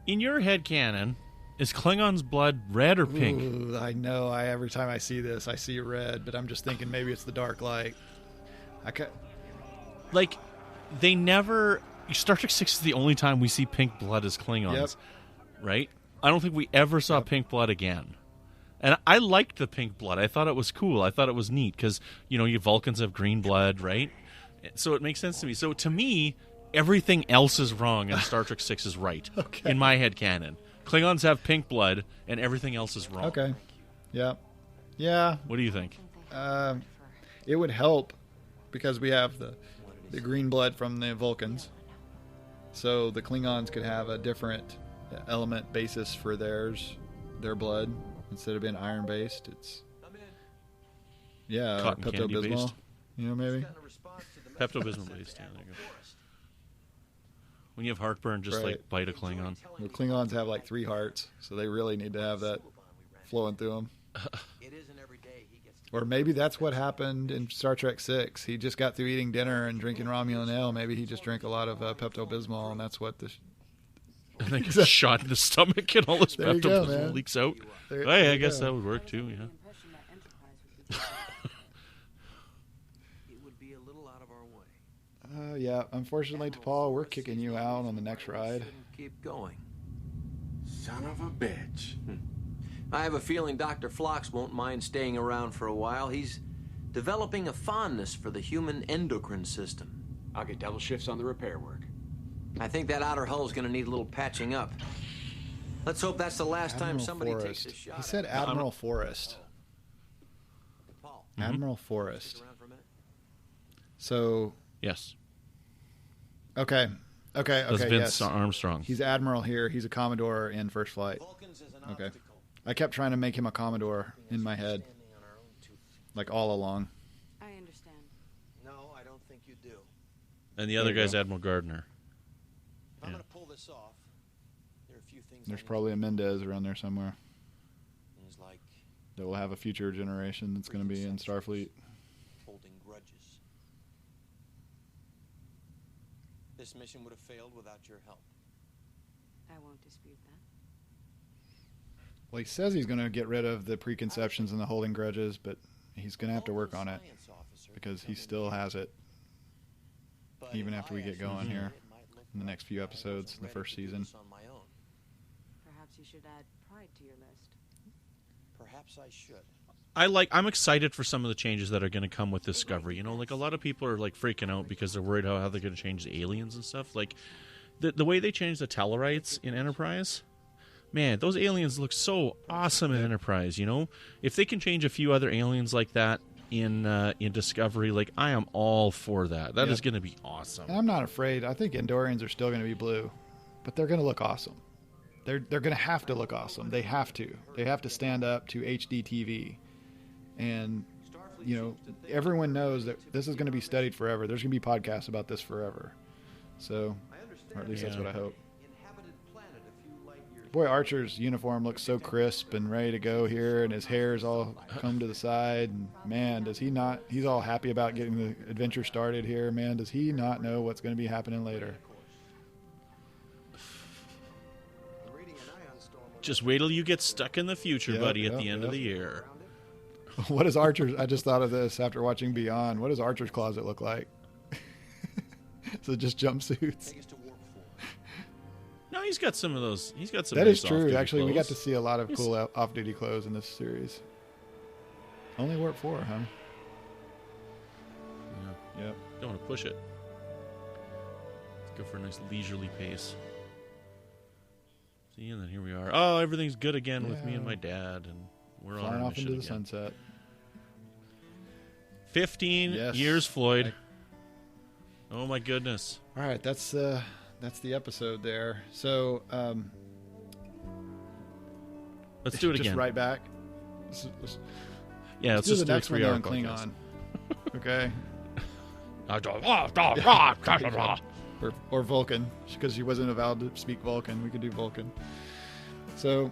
In your headcanon, is Klingon's blood red or pink? Ooh, I know. Every time I see this, I see red, but I'm just thinking maybe it's the dark light. They never... Star Trek 6 is the only time we see pink blood as Klingons, right? I don't think we ever saw pink blood again. And I liked the pink blood. I thought it was cool. I thought it was neat because, you Vulcans have green blood, right? So it makes sense to me. So to me, everything else is wrong and Star Trek 6 is right in my headcanon. Klingons have pink blood and everything else is wrong. Okay. Yeah. Yeah. What do you think? It would help because we have the green blood from the Vulcans. So the Klingons could have a different element basis for their blood. Instead of being iron-based, it's... Yeah, cotton candy Pepto-Bismol. based. Maybe? Pepto-Bismol based, yeah, there you go. When you have heartburn, just bite a Klingon. Well, Klingons have 3 hearts, so they really need to have that flowing through them. Or maybe that's what happened in Star Trek 6. He just got through eating dinner and drinking Romulan ale. Maybe he just drank a lot of Pepto-Bismol, and that's what the... And then gets shot in the stomach and all this Pepto-Bismol leaks out. I guess that would work too, yeah. It would be a little out of our way. Yeah, unfortunately, T'Pol, we're kicking you out on the next ride. Keep going. Son of a bitch. I have a feeling Dr. Phlox won't mind staying around for a while. He's developing a fondness for the human endocrine system. I'll get double shifts on the repair work. I think that outer hull's going to need a little patching up. Let's hope that's the last time Admiral somebody Forrest. takes a shot. He said Admiral Forrest. Admiral Forrest. So yes. Okay. That's Vince yes. Armstrong. He's Admiral here. He's a Commodore in First Flight. Okay. I kept trying to make him a Commodore in my head, like all along. I understand. No, I don't think you do. And the other guy's Admiral Gardner. If I'm going to pull this off, there are a few things. There's probably a Mendez around there somewhere. Things like that will have a future generation that's going to be in Starfleet. holding grudges. This mission would have failed without your help. I won't dispute that. Well, he says he's going to get rid of the preconceptions and the holding grudges, but he's going to have to work on it because he still has it, even after we get going here in the next few episodes in the first season. Perhaps you should add pride to your list. Perhaps I should. I'm excited for some of the changes that are going to come with Discovery. You know, like a lot of people are like freaking out because they're worried how they're going to change the aliens and stuff. Like the way they changed the Tellarites in Enterprise, man, those aliens look so awesome in Enterprise. You know, if they can change a few other aliens like that in Discovery, like I am all for that. That is going to be awesome. And I'm not afraid. I think Andorians are still going to be blue, but they're going to look awesome. They're going to have to look awesome. They have to. They have to stand up to HD TV. And, you know, everyone knows that this is going to be studied forever. There's going to be podcasts about this forever. So, or at least that's what I hope. Boy, Archer's uniform looks so crisp and ready to go here, and his hair's all come to the side. And, man, does he not? He's all happy about getting the adventure started here. Man, does he not know what's going to be happening later? Just wait till you get stuck in the future, buddy, at the end of the year. What does Archer's... I just thought of this after watching Beyond. What does Archer's closet look like? So just jumpsuits? No, he's got some of those. He's got some. That nice is true. Actually, clothes. we got to see a lot of cool off-duty clothes in this series. Only Warp 4, huh? Yeah. Yep. Don't want to push it. Let's go for a nice leisurely pace. See, and then here we are. Oh, everything's good again with me and my dad, and we're on flying our off mission into the again. sunset. 15 years, Floyd. Oh my goodness! All right, that's the episode there. So let's do it just again. Right back. Yeah, let's let's do just the next do a one 3-hour on podcast. Okay. or Vulcan, because she wasn't allowed to speak Vulcan. We could do Vulcan. So,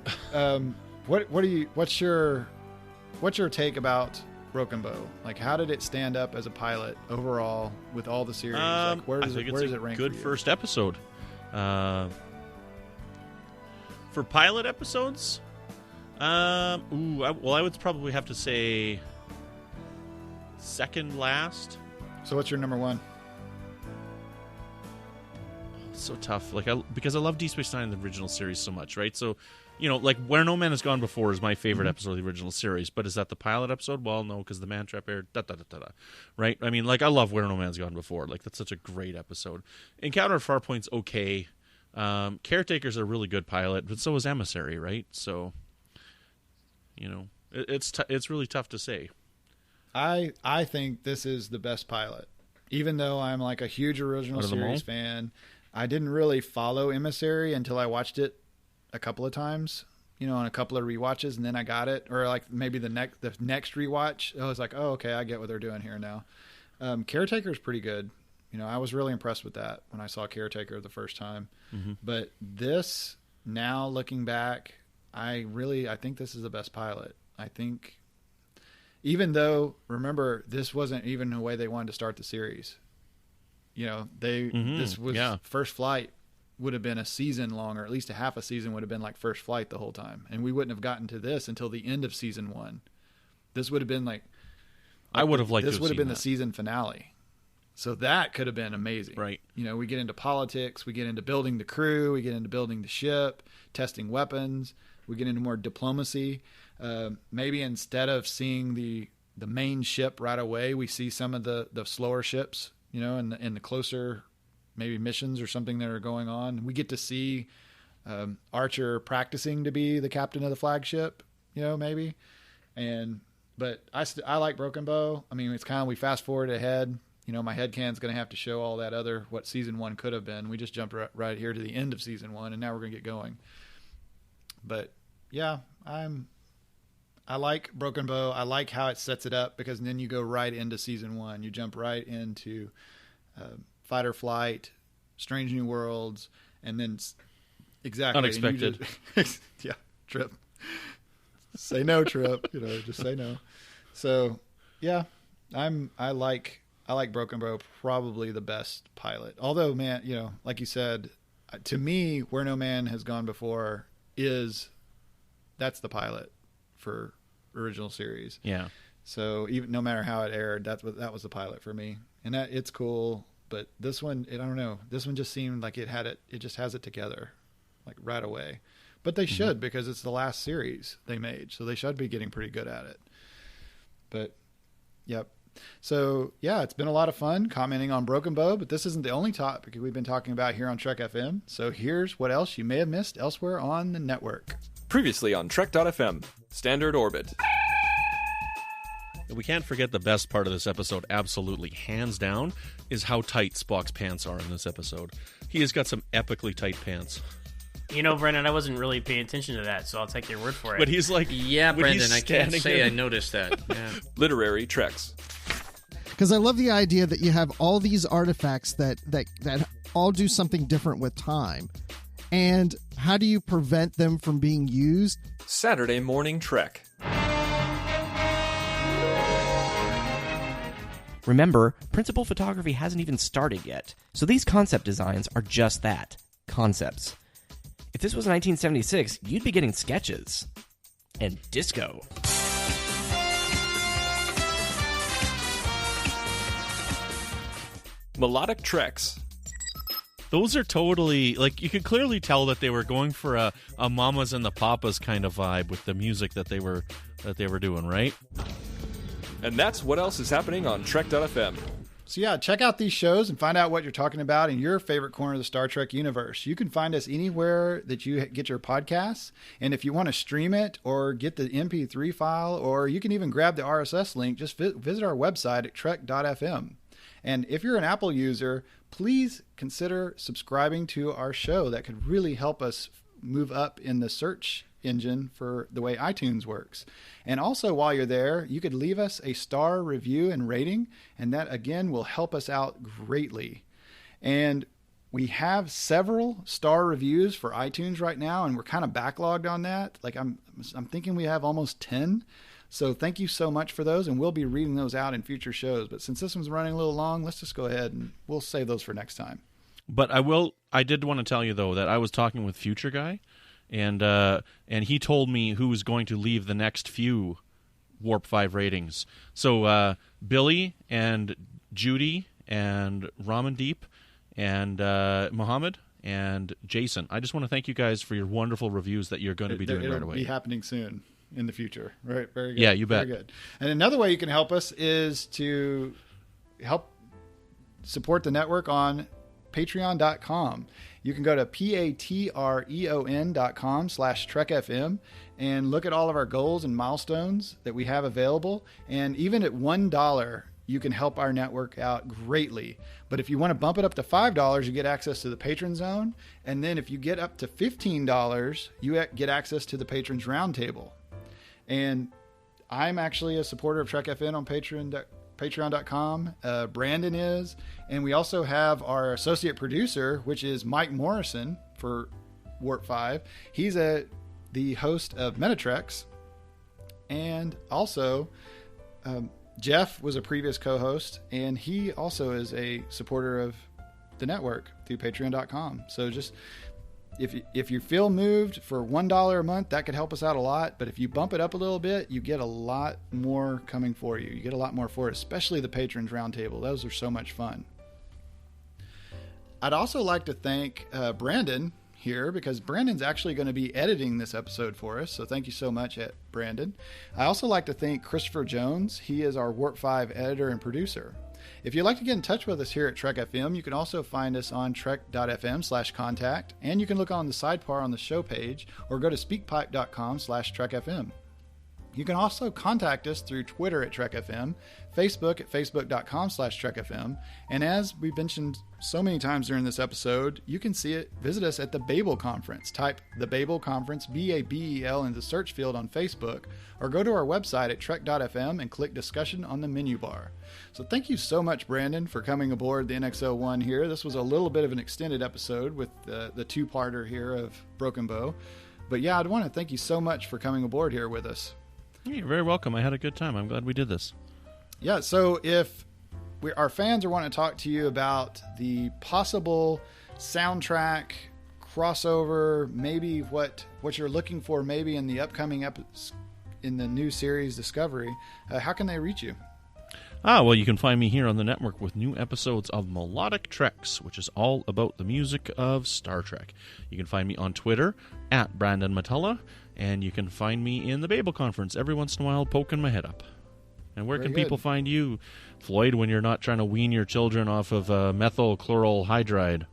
what's your take about Broken Bow? Like, how did it stand up as a pilot overall with all the series? Like, where does it rank? Good first episode. For pilot episodes, I would probably have to say second last. So, what's your number one? So tough, because I love Deep Space Nine, the original series, so much, right? So, you know, like Where No Man Has Gone Before is my favorite episode of the original series, but is that the pilot episode? Well, no, because the Man Trap aired, right? I mean, like, I love Where No Man's Gone Before. Like, that's such a great episode. Encounter at Farpoint's okay. Caretaker's a really good pilot, but so is Emissary, right? So, you know, it's really tough to say. I think this is the best pilot, even though I'm like a huge original series fan. I didn't really follow Emissary until I watched it a couple of times, you know, on a couple of rewatches, and then I got it. Or like maybe the next rewatch, I was like, oh, okay, I get what they're doing here now. Caretaker's pretty good. You know, I was really impressed with that when I saw Caretaker the first time. Mm-hmm. But this, now looking back, I think this is the best pilot. I think, even though, remember, this wasn't even the way they wanted to start the series. You know, this was First Flight would have been a season long, or at least a half a season would have been like First Flight the whole time. And we wouldn't have gotten to this until the end of season 1. This would have been like, I would have liked this to would have been that. the season finale. So that could have been amazing. Right. You know, we get into politics, we get into building the crew, we get into building the ship, testing weapons, we get into more diplomacy. Maybe instead of seeing the main ship right away, we see some of the slower ships, you know, in the closer maybe missions or something that are going on. We get to see Archer practicing to be the captain of the flagship, maybe. But I like Broken Bow. I mean, it's kind of, we fast forward ahead. My headcan's going to have to show all that other, what season 1 could have been. We just jumped right here to the end of season 1, and now we're going to get going. But yeah, I like Broken Bow. I like how it sets it up, because then you go right into season 1. You jump right into Fight or Flight, Strange New Worlds, and then exactly Unexpected. Yeah, Tripp. Say no, Tripp. Just say no. So yeah, I like Broken Bow, probably the best pilot. Although, man, like you said, to me, Where No Man Has Gone Before that's the pilot for original series. Yeah. So even no matter how it aired, that was the pilot for me, and it's cool. But this one, I don't know. This one just seemed like it just has it together, like right away. But they should, because it's the last series they made, so they should be getting pretty good at it. But, yep. So, yeah, it's been a lot of fun commenting on Broken Bow, but this isn't the only topic we've been talking about here on Trek FM. So here's what else you may have missed elsewhere on the network. Previously on Trek.fm, Standard Orbit. We can't forget the best part of this episode, absolutely, hands down, is how tight Spock's pants are in this episode. He has got some epically tight pants. Brendan, I wasn't really paying attention to that, so I'll take your word for it. But he's like... Yeah, Brendan, I can't say I noticed that. Yeah. Literary Treks. Because I love the idea that you have all these artifacts that all do something different with time. And how do you prevent them from being used? Saturday Morning Trek. Remember, principal photography hasn't even started yet, so these concept designs are just that, concepts. If this was 1976, you'd be getting sketches. And disco. Melodic Treks. Those are totally, like, you could clearly tell that they were going for a Mamas and the Papas kind of vibe with the music that they were doing, right? And that's what else is happening on Trek.fm. So yeah, check out these shows and find out what you're talking about in your favorite corner of the Star Trek universe. You can find us anywhere that you get your podcasts. And if you want to stream it or get the MP3 file, or you can even grab the RSS link, just visit our website at trek.fm. And if you're an Apple user, please consider subscribing to our show. That could really help us move up in the search engine for the way iTunes works. And also, while you're there, you could leave us a star review and rating, and that again will help us out greatly. And we have several star reviews for iTunes right now, and we're kind of backlogged on that. Like I'm thinking we have almost 10. So thank you so much for those, and we'll be reading those out in future shows. But since this one's running a little long, let's just go ahead and we'll save those for next time. But I did want to tell you, though, that I was talking with Future Guy, and he told me who was going to leave the next few Warp 5 ratings. So Billy and Judy and Ramandeep and Mohammed and Jason. I just want to thank you guys for your wonderful reviews that you're going to be doing right away. It'll be happening soon in the future. Right, very good. Yeah, you bet. Very good. And another way you can help us is to help support the network on patreon.com. You can go to patreon.com/trekfm and look at all of our goals and milestones that we have available. And even at $1, you can help our network out greatly. But if you want to bump it up to $5, you get access to the Patron Zone. And then if you get up to $15, you get access to the Patrons Roundtable. And I'm actually a supporter of Trek FM on patreon.com. Brandon is. And we also have our associate producer, which is Mike Morrison for Warp 5. He's the host of Melodic Treks. And also, Jeff was a previous co-host, and he also is a supporter of the network through patreon.com. So just if you feel moved for $1 a month, that could help us out a lot. But if you bump it up a little bit, you get a lot more coming for you. You get a lot more for it, especially the Patrons Roundtable. Those are so much fun. I'd also like to thank Brandon here, because Brandon's actually going to be editing this episode for us. So thank you so much, Brandon. I also like to thank Christopher Jones. He is our Warp 5 editor and producer. If you'd like to get in touch with us here at Trek FM, you can also find us on trek.fm/contact, and you can look on the sidebar on the show page or go to speakpipe.com/trekfm. You can also contact us through Twitter at Trek FM, Facebook at facebook.com/Trek FM, and as we've mentioned so many times during this episode, you can visit us at the Babel Conference. Type the Babel Conference, BABEL, in the search field on Facebook, or go to our website at trek.fm and click discussion on the menu bar. So thank you so much, Brandon, for coming aboard the NX-01 here. This was a little bit of an extended episode with the two-parter here of Broken Bow. But yeah, I'd want to thank you so much for coming aboard here with us. You're very welcome. I had a good time. I'm glad we did this. Yeah, so if our fans are wanting to talk to you about the possible soundtrack crossover, maybe what you're looking for maybe in the upcoming in the new series Discovery, how can they reach you? Well, you can find me here on the network with new episodes of Melodic Treks, which is all about the music of Star Trek. You can find me on Twitter at Brandon-Shea, and you can find me in the Babel Conference every once in a while poking my head up. And where can people find you, Floyd, when you're not trying to wean your children off of methyl chloral hydride?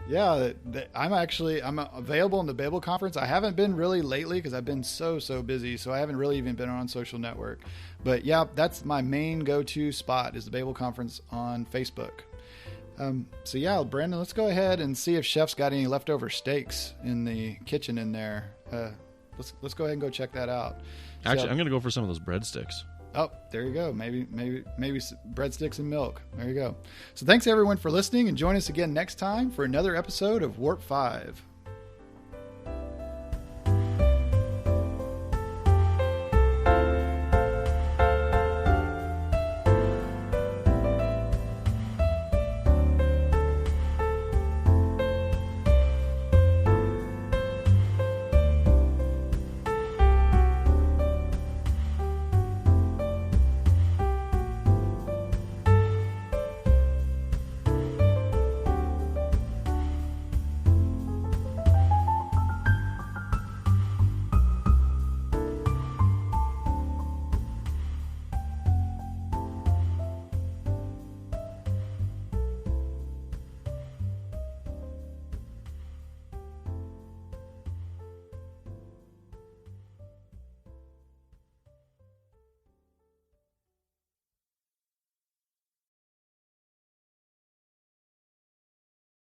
Yeah, I'm available in the Babel Conference. I haven't been really lately because I've been so busy, so I haven't really even been on social network. But yeah, that's my main go-to spot is the Babel Conference on Facebook. So yeah, Brandon, let's go ahead and see if Chef's got any leftover steaks in the kitchen in there. Let's go ahead and go check that out. Actually, I'm going to go for some of those breadsticks. Oh, there you go. Maybe breadsticks and milk. There you go. So thanks everyone for listening, and join us again next time for another episode of Warp 5.